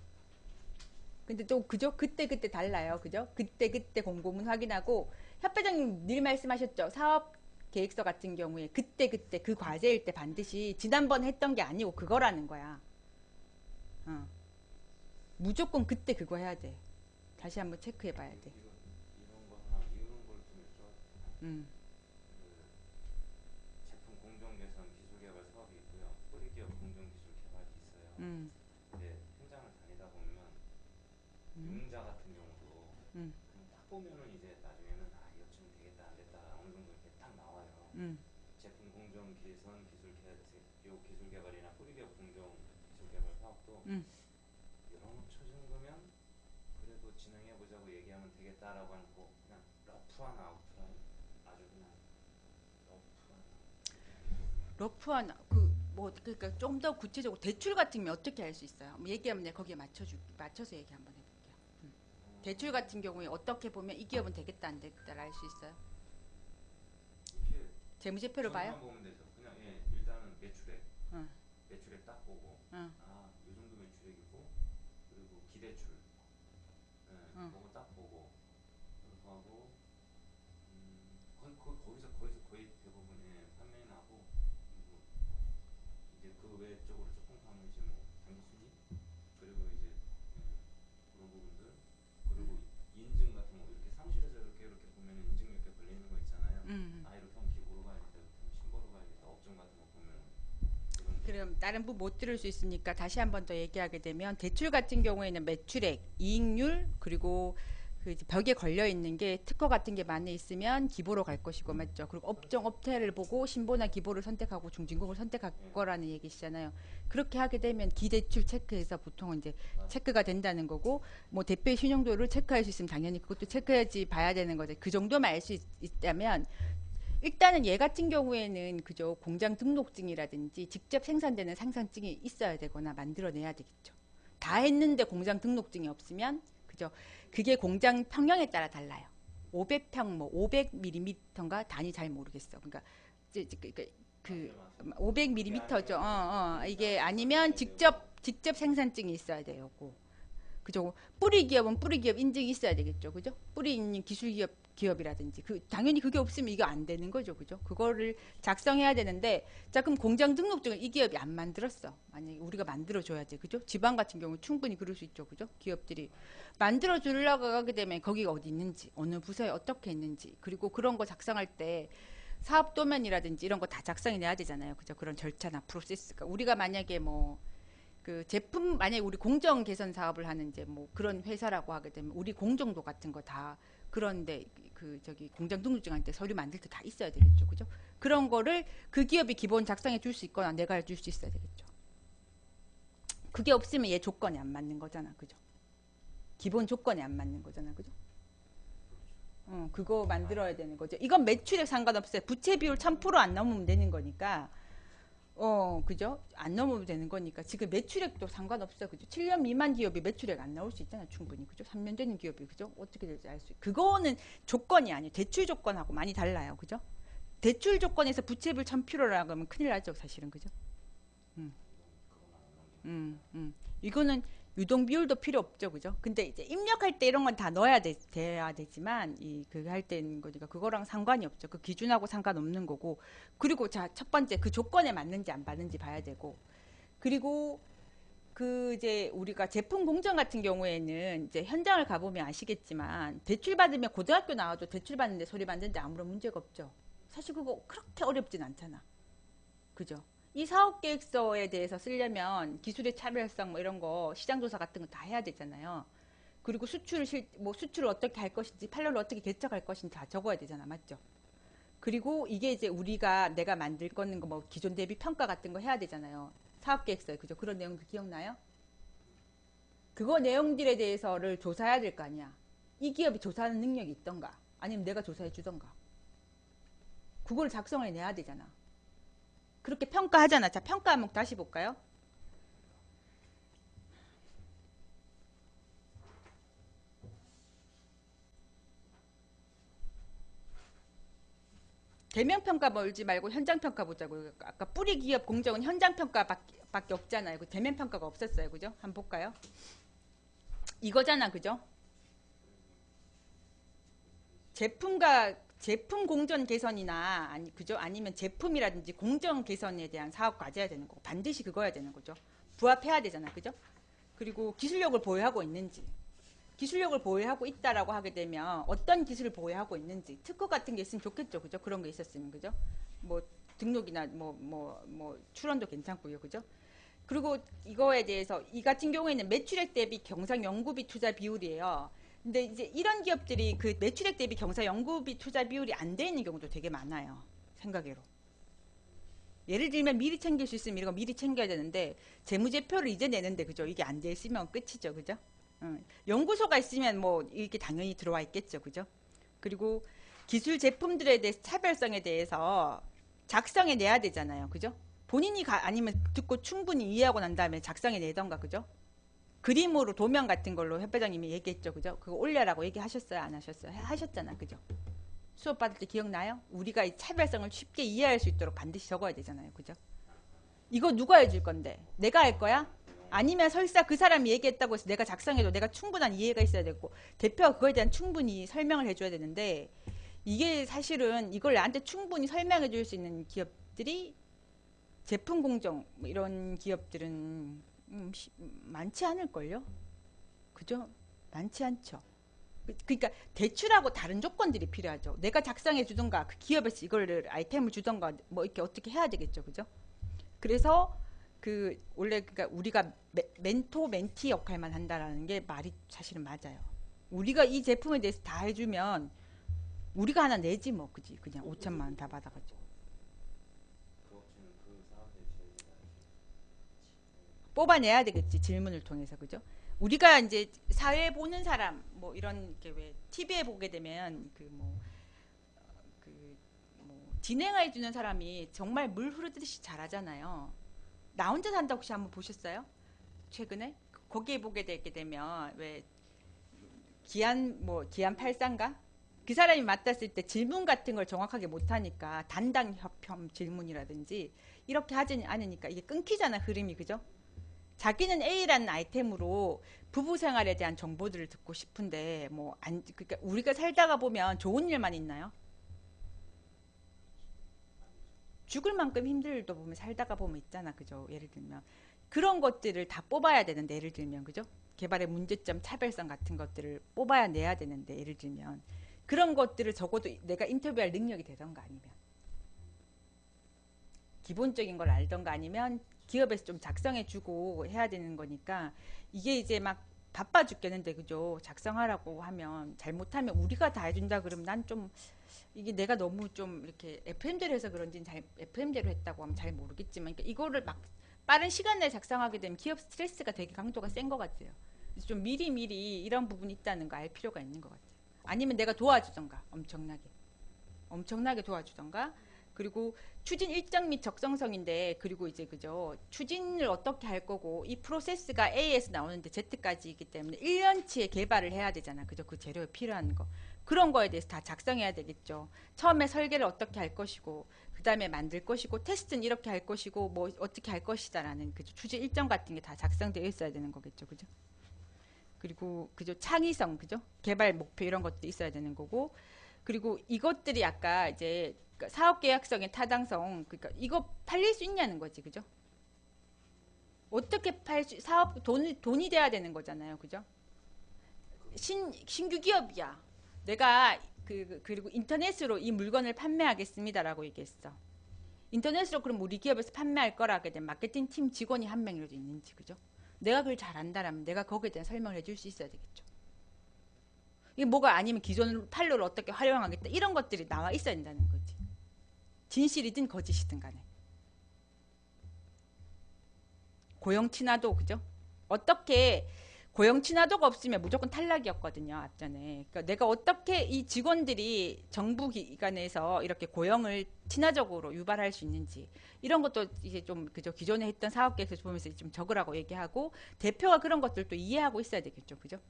근데 또 그죠? 그때 달라요. 그죠? 그때 공고문 확인하고 협회장님 늘 말씀하셨죠. 사업 계획서 같은 경우에 그때 그 과제일 때 반드시 지난번 했던 게 아니고 그거라는 거야. 무조건 그때 그거 해야 돼. 다시 한번 체크해 봐야 돼. 이런 거 하나 이런 걸 좀 여쭤봐도 그 제품 공정 개선 기술 개발 사업이 있고요. 뿌리 기업 공정 기술 개발이 있어요. 근데 현장을 다니다 보면 유무자 같은 경우도 그냥 딱 보면은 이제 나중에는 아 이거 좀 되겠다 안 됐다 어느 정도 이렇게 딱 나와요. 제품 공정 개선 기술 기술 개발이나 뿌리 기업 공정 기술 개발 사업도 이런 초 정도면 그래도 진행해 보자고 얘기하면 되겠다라고 하고 그냥 러프한 아웃라인 아주 그냥 러프한 그뭐 그러니까 좀 더 구체적으로 대출 같은 게 어떻게 할 수 있어요? 얘기하면 내가 거기에 맞춰서 얘기 한번 해볼게요. 대출 같은 경우에 어떻게 보면 이 기업은 되겠다 안 되겠다를 알 수 있어요? 재무제표를 봐요? 보면 되죠. 그냥 일단은 매출액 딱 보고 아 이 정도 매출액이고 그리고 기대출 그거 딱 보고 그렇게 하고 거기서 거의 대부분 판매인하고 그리고 이제 그 외 쪽으로 조금 하면 이제 뭐 단순히 그리고 이제 그런 부분들 그리고 인증 같은 거 이렇게 사무실에서 이렇게 보면 인증 몇 개 걸려 있는 거 있잖아요. 아 이렇게 하면 기보로 가야겠다, 이렇게 하면 신고로 가야겠다. 업종 같은 거 보면 그럼 다른 부 못 들을 수 있으니까 다시 한 번 더 얘기하게 되면 대출 같은 경우에는 매출액, 이익률 그리고 그 벽에 걸려 있는 게 특허 같은 게 많이 있으면 기보로 갈 것이고 맞죠? 그리고 업태를 보고 신보나 기보를 선택하고 중진공을 선택할 거라는 얘기시잖아요. 그렇게 하게 되면 기대출 체크해서 보통은 이제 체크가 된다는 거고 뭐 대표의 신용도를 체크할 수 있으면 당연히 그것도 체크해야지 봐야 되는 거죠. 그 정도만 알 수 있다면 일단은 얘 같은 경우에는 그저 공장 등록증이라든지 직접 생산되는 생산증이 있어야 되거나 만들어내야 되겠죠. 다 했는데 공장 등록증이 없으면 그죠. 그게 공장 평형에 따라 달라요. 500평 뭐 500mm인가 단위 잘 모르겠어. 그러니까 그 500mm죠. 이게 아니면 직접 생산증이 있어야 돼요. 그죠? 뿌리 기업은 뿌리 기업 인증이 있어야 되겠죠. 그죠? 뿌리 있는 기술 기업이라든지 당연히 그게 없으면 이거 안 되는 거죠. 그죠? 그거를 작성해야 되는데 자 그럼 공장 등록증을 이 기업이 안 만들었어. 만약에 우리가 만들어 줘야지. 그죠? 지방 같은 경우 충분히 그럴 수 있죠. 그죠? 기업들이 만들어 주려고 하게 되면 거기가 어디 있는지, 어느 부서에 어떻게 있는지, 그리고 그런 거 작성할 때 사업 도면이라든지 이런 거 다 작성해 내야 되잖아요. 그죠? 그런 절차나 프로세스가 우리가 만약에 뭐 그 제품 만약에 우리 공정 개선 사업을 하는 이제 뭐 그런 회사라고 하게 되면 우리 공정도 같은 거 다 그런데 그 저기 공장 등록증 할 때 서류 만들 때 다 있어야 되겠죠. 그죠? 그런 거를 그 기업이 기본 작성해 줄 수 있거나 내가 해줄 수 있어야 되겠죠. 그게 없으면 얘 조건이 안 맞는 거잖아. 그죠? 기본 조건이 안 맞는 거잖아. 그죠? 그거 만들어야 되는 거죠. 이건 매출액 상관없어요. 부채 비율 1000%안 넘으면 되는 거니까. 그죠? 안 넘으면 되는 거니까. 지금 매출액도 상관없어. 그죠? 7년 미만 기업이 매출액 안 나올 수 있잖아. 충분히. 그죠? 3년 되는 기업이. 그죠? 어떻게 될지 알 수 있고. 그거는 조건이 아니에요. 대출 조건하고 많이 달라요. 그죠? 대출 조건에서 부채비율 1000%라고 하면 큰일 나죠. 사실은. 그죠? 이거는 유동 비율도 필요 없죠. 그죠? 근데 이제 입력할 때 이런 건 다 넣어야 돼야 되지만 그거 할 때는 거니까 그거랑 상관이 없죠. 그 기준하고 상관없는 거고. 그리고 자, 첫 번째 그 조건에 맞는지 안 맞는지 봐야 되고. 그리고 그 이제 우리가 제품 공정 같은 경우에는 이제 현장을 가보면 아시겠지만 대출 받으면 고등학교 나와도 대출 받는데 소리 받는데 아무런 문제가 없죠. 사실 그거 그렇게 어렵진 않잖아. 그죠? 이 사업계획서에 대해서 쓰려면 기술의 차별성 뭐 이런 거 시장조사 같은 거 다 해야 되잖아요. 그리고 수출을 어떻게 할 것인지 판로를 어떻게 개척할 것인지 다 적어야 되잖아. 맞죠? 그리고 이게 이제 내가 만들 거는 거 뭐 기존 대비 평가 같은 거 해야 되잖아요. 사업계획서에 그죠? 그런 내용들 기억나요? 그거 내용들에 대해서를 조사해야 될 거 아니야. 이 기업이 조사하는 능력이 있던가 아니면 내가 조사해 주던가 그걸 작성해 내야 되잖아. 그렇게 평가하잖아. 자, 평가 항목 다시 볼까요? 대면 평가 몰지 말고 현장 평가 보자고요. 아까 뿌리 기업 공정은 현장 평가밖에 없잖아요. 대면 평가가 없었어요. 그죠? 한번 볼까요? 이거잖아. 그죠? 제품 공정 개선이나 그죠? 아니면 제품이라든지 공정 개선에 대한 사업 과제해야 되는 거고 반드시 그거야 되는 거죠. 부합해야 되잖아. 그죠? 그리고 기술력을 보유하고 있는지 기술력을 보유하고 있다라고 하게 되면 어떤 기술을 보유하고 있는지 특허 같은 게 있으면 좋겠죠. 그죠? 그런 게 있었으면. 그죠? 뭐 등록이나 출원도 괜찮고요. 그죠? 그리고 이거에 대해서 이 같은 경우에는 매출액 대비 경상 연구비 투자 비율이에요. 근데 이제 이런 기업들이 그 매출액 대비 경상 연구비 투자 비율이 안 돼 있는 경우도 되게 많아요. 생각외로. 예를 들면 미리 챙길 수 있으면 이거 미리 챙겨야 되는데 재무제표를 이제 내는데 그죠? 이게 안 돼 있으면 끝이죠. 그죠? 연구소가 있으면 뭐 이렇게 당연히 들어와 있겠죠. 그죠? 그리고 기술 제품들에 대해서 차별성에 대해서 작성해 내야 되잖아요. 그죠? 본인이 아니면 듣고 충분히 이해하고 난 다음에 작성해 내던가. 그죠? 그림으로 도면 같은 걸로 협회장님이 얘기했죠. 그죠? 그거 올려라고 얘기하셨어요? 안 하셨어요? 하셨잖아. 그죠? 수업 받을 때 기억나요? 우리가 이 차별성을 쉽게 이해할 수 있도록 반드시 적어야 되잖아요. 그죠? 이거 누가 해줄 건데? 내가 할 거야? 아니면 설사 그 사람이 얘기했다고 해서 내가 작성해도 내가 충분한 이해가 있어야 되고 대표가 그거에 대한 충분히 설명을 해줘야 되는데 이게 사실은 이걸 나한테 충분히 설명해 줄 수 있는 기업들이 제품 공정 이런 기업들은 많지 않을걸요? 그죠? 많지 않죠. 그러니까 대출하고 다른 조건들이 필요하죠. 내가 작성해 주던가 그 기업에서 이걸 아이템을 주던가 뭐 이렇게 어떻게 해야 되겠죠. 그죠? 그래서 원래 그러니까 우리가 멘토 멘티 역할만 한다라는 게 말이 사실은 맞아요. 우리가 이 제품에 대해서 다 해주면 우리가 하나 내지 뭐 그지 그냥 5천만 원 다 받아가지고 뽑아내야 되겠지 질문을 통해서 그죠? 우리가 이제 사회 보는 사람 뭐 이런 왜 TV에 보게 되면 진행해 주는 사람이 정말 물 흐르듯이 잘하잖아요. 나 혼자 산다 혹시 한번 보셨어요? 최근에 거기에 보게 되게 되면 왜 기안 8사인가 그 사람이 맡았을 때 질문 같은 걸 정확하게 못하니까 단당 협형 질문이라든지 이렇게 하지 않으니까 이게 끊기잖아 흐름이 그죠? 자기는 A라는 아이템으로 부부 생활에 대한 정보들을 듣고 싶은데 그러니까 우리가 살다가 보면 좋은 일만 있나요? 죽을 만큼 힘들 일도 보면 살다가 보면 있잖아 그죠? 예를 들면 그런 것들을 다 뽑아야 되는데 예를 들면 그죠? 개발의 문제점 차별성 같은 것들을 뽑아야 내야 되는데 예를 들면 그런 것들을 적어도 내가 인터뷰할 능력이 되던가 아니면 기본적인 걸 알던가 아니면 기업에서 좀 작성해주고 해야 되는 거니까 이게 이제 막 바빠 죽겠는데 그죠? 작성하라고 하면 잘못하면 우리가 다 해준다 그러면 난 좀 이게 내가 너무 좀 이렇게 FM대로 해서 그런지는 FM대로 했다고 하면 잘 모르겠지만 그러니까 이거를 막 빠른 시간 내에 작성하게 되면 기업 스트레스가 되게 강도가 센 것 같아요. 그래서 좀 미리 이런 부분이 있다는 거 알 필요가 있는 것 같아요. 아니면 내가 도와주던가 엄청나게 도와주던가 그리고 추진 일정 및 적성성인데 그리고 이제 그죠 추진을 어떻게 할 거고 이 프로세스가 A에서 나오는데 Z까지 있기 때문에 1년치의 개발을 해야 되잖아 그죠 그 재료에 필요한 거 그런 거에 대해서 다 작성해야 되겠죠 처음에 설계를 어떻게 할 것이고 그 다음에 만들 것이고 테스트는 이렇게 할 것이고 뭐 어떻게 할 것이다라는 그죠 추진 일정 같은 게 다 작성되어 있어야 되는 거겠죠 그죠 그리고 그죠 창의성 그죠 개발 목표 이런 것도 있어야 되는 거고 그리고 이것들이 아까 이제 사업 계약성의 타당성 그러니까 이거 팔릴 수 있냐는 거지 그죠 어떻게 사업 돈이 돼야 되는 거잖아요. 그죠? 신규 기업이야. 내가 그리고 인터넷으로 이 물건을 판매하겠습니다라고 얘기했어. 인터넷으로 그럼 우리 기업에서 판매할 거라 하게 되면 마케팅 팀 직원이 한 명이라도 있는지, 그죠? 내가 그걸 잘한다라면 내가 거기에 대한 설명을 해줄 수 있어야 되겠죠. 이게 뭐가 아니면 기존 판로를 어떻게 활용하겠다 이런 것들이 나와 있어야 된다는 거지. 진실이든 거짓이든 간에. 고용 친화도, 그죠? 어떻게 고용 친화도가 없으면 무조건 탈락이었거든요. 앞전에. 그러니까 내가 어떻게 이 직원들이 정부 기관에서 이렇게 고용을 친화적으로 유발할 수 있는지 이런 것도 이제 좀 그죠? 기존에 했던 사업 계획에서 보면서 좀 적으라고 얘기하고 대표가 그런 것들도 이해하고 있어야 되겠죠. 그죠?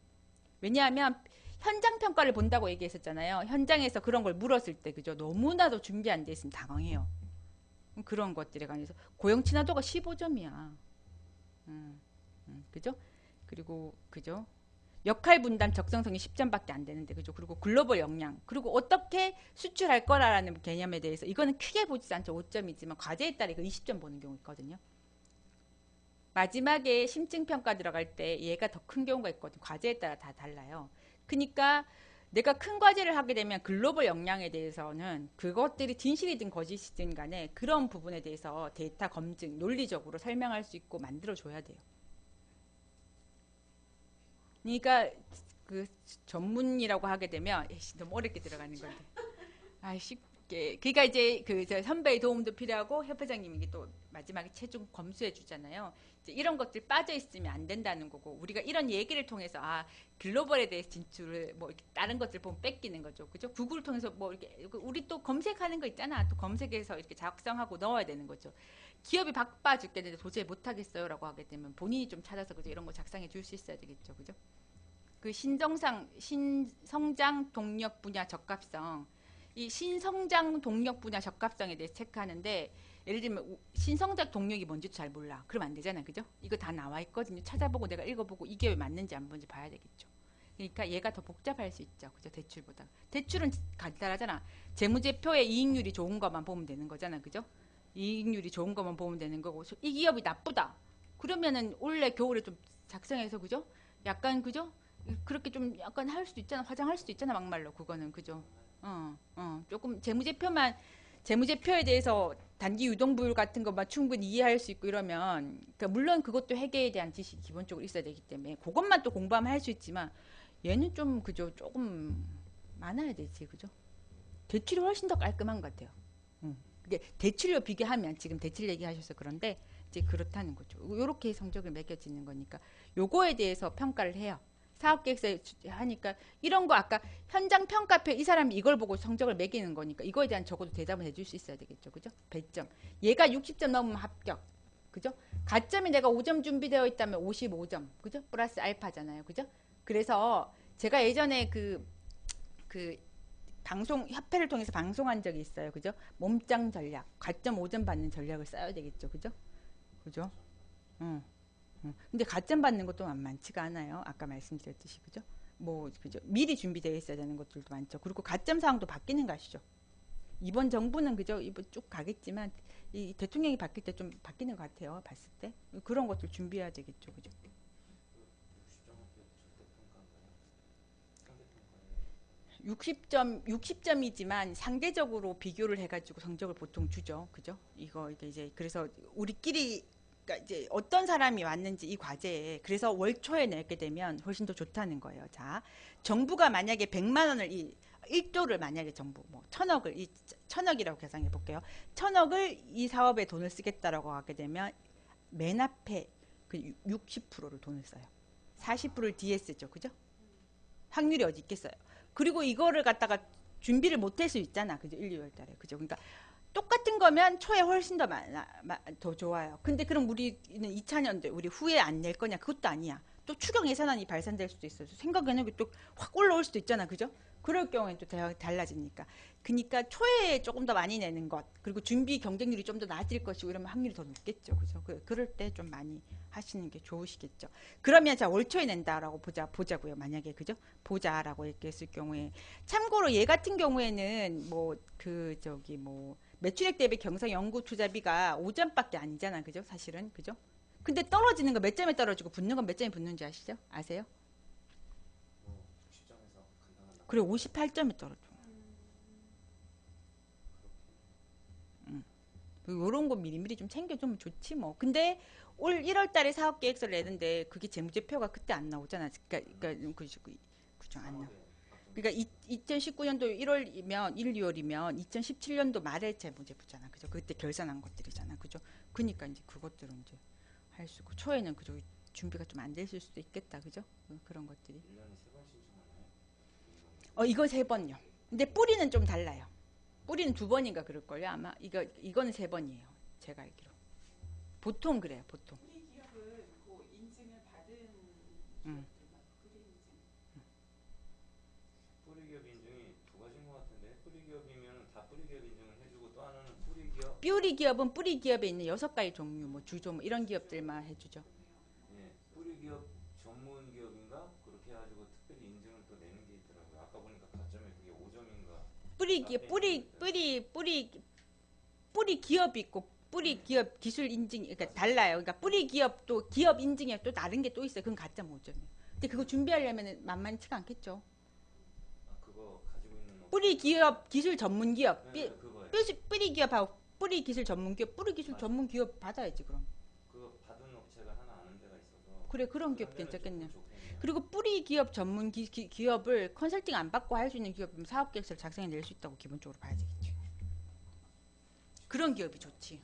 왜냐하면 현장 평가를 본다고 얘기했었잖아요. 현장에서 그런 걸 물었을 때 그죠? 너무나도 준비 안 돼 있으면 당황해요. 그런 것들에 관해서 고용 친화도가 15점이야. 그죠? 그리고 그죠? 역할 분담 적성성이 10점밖에 안 되는데 그죠? 그리고 글로벌 역량 그리고 어떻게 수출할 거라는 개념에 대해서 이거는 크게 보지 않죠. 5점이지만 과제에 따라 이거 20점 보는 경우 있거든요. 마지막에 심층평가 들어갈 때 얘가 더 큰 경우가 있거든요. 과제에 따라 다 달라요. 그러니까 내가 큰 과제를 하게 되면 글로벌 역량에 대해서는 그것들이 진실이든 거짓이든 간에 그런 부분에 대해서 데이터 검증, 논리적으로 설명할 수 있고 만들어줘야 돼요. 그러니까 그 전문이라고 하게 되면 너무 어렵게 들어가는 건데 쉽게 그러니까 이제 그 선배의 도움도 필요하고 협회장님이 또 마지막에 최종 검수해 주잖아요. 이제 이런 것들 빠져 있으면 안 된다는 거고 우리가 이런 얘기를 통해서 글로벌에 대해서 진출을 뭐 이렇게 다른 것들 보면 뺏기는 거죠. 그죠? 구글을 통해서 뭐 이렇게 우리 또 검색하는 거 있잖아. 또 검색해서 이렇게 작성하고 넣어야 되는 거죠. 기업이 바빠 죽겠는데 도저히 못하겠어요라고 하게 되면 본인이 좀 찾아서 그죠? 이런 거 작성해 줄 수 있어야 되겠죠. 그죠? 그 신성장 동력 분야 적합성 이 신성장 동력 분야 적합성에 대해서 체크하는데 예를 들면 신성장 동력이 뭔지도 잘 몰라. 그럼 안 되잖아요. 그죠? 이거 다 나와 있거든요. 찾아보고 내가 읽어보고 이게 왜 맞는지 안 맞는지 봐야 되겠죠. 그러니까 얘가 더 복잡할 수 있죠. 그죠? 대출보다. 대출은 간단하잖아. 재무제표의 이익률이 좋은 것만 보면 되는 거잖아. 그죠? 이익률이 좋은 것만 보면 되는 거고 이 기업이 나쁘다. 그러면은 올해 겨울에 좀 작성해서 그죠? 약간 그죠? 그렇게 좀 약간 할 수도 있잖아. 화장할 수도 있잖아. 막말로 그거는 그죠? 조금 재무제표에 대해서 단기 유동부율 같은 것만 충분히 이해할 수 있고 이러면 그러니까 물론 그것도 회계에 대한 지식이 기본적으로 있어야 되기 때문에 그것만 또 공부하면 할 수 있지만 얘는 좀 그죠? 조금 많아야 되지. 그죠? 대출이 훨씬 더 깔끔한 것 같아요. 근데 대출로 비교하면 지금 대출 얘기하셔서 그런데 이제 그렇다는 거죠. 이렇게 성적을 매겨지는 거니까 요거에 대해서 평가를 해요. 사업계획서 하니까 이런 거 아까 현장 평가표 이 사람이 이걸 보고 성적을 매기는 거니까 이거에 대한 적어도 대답을 해줄 수 있어야 되겠죠. 그죠? 100점. 얘가 60점 넘으면 합격. 그죠? 가점이 내가 5점 준비되어 있다면 55점. 그죠? 플러스 알파잖아요. 그죠? 그래서 제가 예전에 그 방송 협회를 통해서 방송한 적이 있어요. 그죠? 몸짱 전략. 가점 5점 받는 전략을 써야 되겠죠. 그죠? 그죠? 근데 가점 받는 것도 만만치가 않아요. 아까 말씀드렸듯이 그죠? 뭐 그죠? 미리 준비되어 있어야 되는 것들도 많죠. 그리고 가점 사항도 바뀌는 거 아시죠? 이번 정부는 그죠? 이번 쭉 가겠지만 이 대통령이 바뀔 때 좀 바뀌는 것 같아요. 봤을 때 그런 것들 준비해야 되겠죠. 그죠? 60점이지만 상대적으로 비교를 해가지고 성적을 보통 주죠. 그죠? 이거 이제 그래서 우리끼리 그러니까 이제 어떤 사람이 왔는지 이 과제에 그래서 월 초에 내게 되면 훨씬 더 좋다는 거예요. 자, 정부가 만약에 100만 원을 1조를 만약에 정부 뭐 1000억이라고 계산해 볼게요. 1000억을 이 사업에 돈을 쓰겠다라고 하게 되면 맨 앞에 그 60%를 돈을 써요. 40%를 뒤에 쓰죠. 그죠? 확률이 어디 있겠어요. 그리고 이거를 갖다가 준비를 못 할 수 있잖아. 그죠? 1, 2월 달에. 그죠? 그러니까 똑같은 거면 초에 훨씬 더 좋아요. 근데 그럼 우리는 2차년도 우리 후에 안 낼 거냐? 그것도 아니야. 또 추경 예산안이 발산될 수도 있어요. 생각에는 또 확 올라올 수도 있잖아. 그죠? 그럴 경우엔 또 달라지니까. 그러니까 초에 조금 더 많이 내는 것, 그리고 준비 경쟁률이 좀 더 낮을 것이고 이러면 확률이 더 높겠죠. 그죠? 그럴 때 좀 많이 하시는 게 좋으시겠죠. 그러면 자, 올 초에 낸다라고 보자고요. 만약에 그죠? 보자라고 이렇게 했을 경우에 참고로 얘 같은 경우에는 매출액 대비 경상 연구 투자비가 5점밖에 아니잖아. 그죠? 사실은. 그죠? 근데 떨어지는 거 몇 점에 떨어지고 붙는 건 몇 점에 붙는지 아시죠? 아세요? 뭐 60점에서 간단한 그래 58점에 떨어져. 요런 거 미리미리 좀 챙겨주면 좋지 뭐. 근데 올 1월 달에 사업 계획서를 내는데 그게 재무제표가 그때 안 나오잖아. 그러니까 그죠 안 나와. 그러니까 2019년도 1월이면 1, 2월이면 2017년도 말에 재무제표잖아. 그죠? 그때 결산한 것들이잖아. 그죠? 그러니까 이제 그것들은 이제 할 수 있고 초에는 그죠? 준비가 좀 안 됐을 수도 있겠다. 그죠? 그런 것들이. 1년에 3번 신청하나요? 이거 3번요. 근데 뿌리는 좀 달라요. 뿌리는 2번인가 그럴걸요 아마. 이거는 3번이에요. 제가 알기로. 보통 그래요. 보통. 우리 기업은 그 인증을 받은 음. 기업들만 뿌리 인증. 뿌리기업 인증이 두 가지인 것 같은데 뿌리기업이면 다 뿌리기업 인증을 해주고 또 하나는 뿌리기업. 뿌리 기업은 뿌리 기업에 있는 6가지 종류, 뭐 주조 뭐 이런 기업들만 해주죠. 예, 뿌리기업 전문 기업인가 그렇게 해가지고 특별히 인증을 또 내는 게 있더라고요. 아까 보니까 가점에 그게 5점인가. 뿌리 기업이 있고 뿌리 기업 기술 인증 그러니까 달라요. 그러니까 뿌리 기업도 기업 인증에 또 다른 게 또 있어요. 그건 가점 5점이에요. 근데 그거 준비하려면 만만치가 않겠죠. 아 그거 가지고 있는 거. 뿌리 기업 기술 전문 기업 네, 그거예요. 뿌리 기업하고 뿌리 기술 전문 기업 뿌리 기술 전문 기업 받아야지 그럼. 그거 받은 업체가 하나 아는 데가 있어서. 그래 그런 기업 그런 데는 괜찮겠네. 조금 좋겠네요. 그리고 뿌리 기업 전문 기업을 컨설팅 안 받고 할 수 있는 기업이면 사업 계획서를 작성해 낼 수 있다고 기본적으로 봐야 되겠지. 그런 기업이 좋지.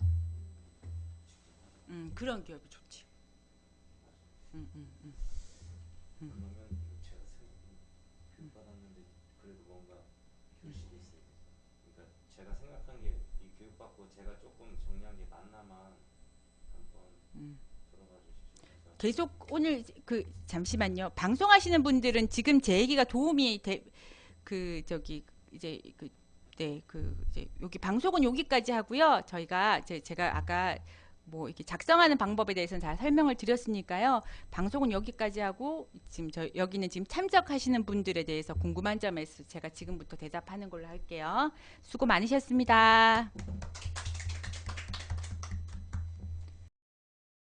그런 기업이 좋지. 그러면 이거 제가 교육 받았는데 그래도 뭔가 결실이 있어요. 그러니까 제가 생각한 게 이 교육 받고 제가 조금 정리한 게 맞나만 한번 들어봐 주시죠. 그러니까 계속 오늘 잠시만요. 방송하시는 분들은 지금 제 얘기가 도움이 이제 여기 방송은 여기까지 하고요. 저희가 제가 아까 뭐 이렇게 작성하는 방법에 대해서는 다 설명을 드렸으니까요. 방송은 여기까지 하고 지금 여기는 지금 참석하시는 분들에 대해서 궁금한 점에 제가 지금부터 대답하는 걸로 할게요. 수고 많으셨습니다.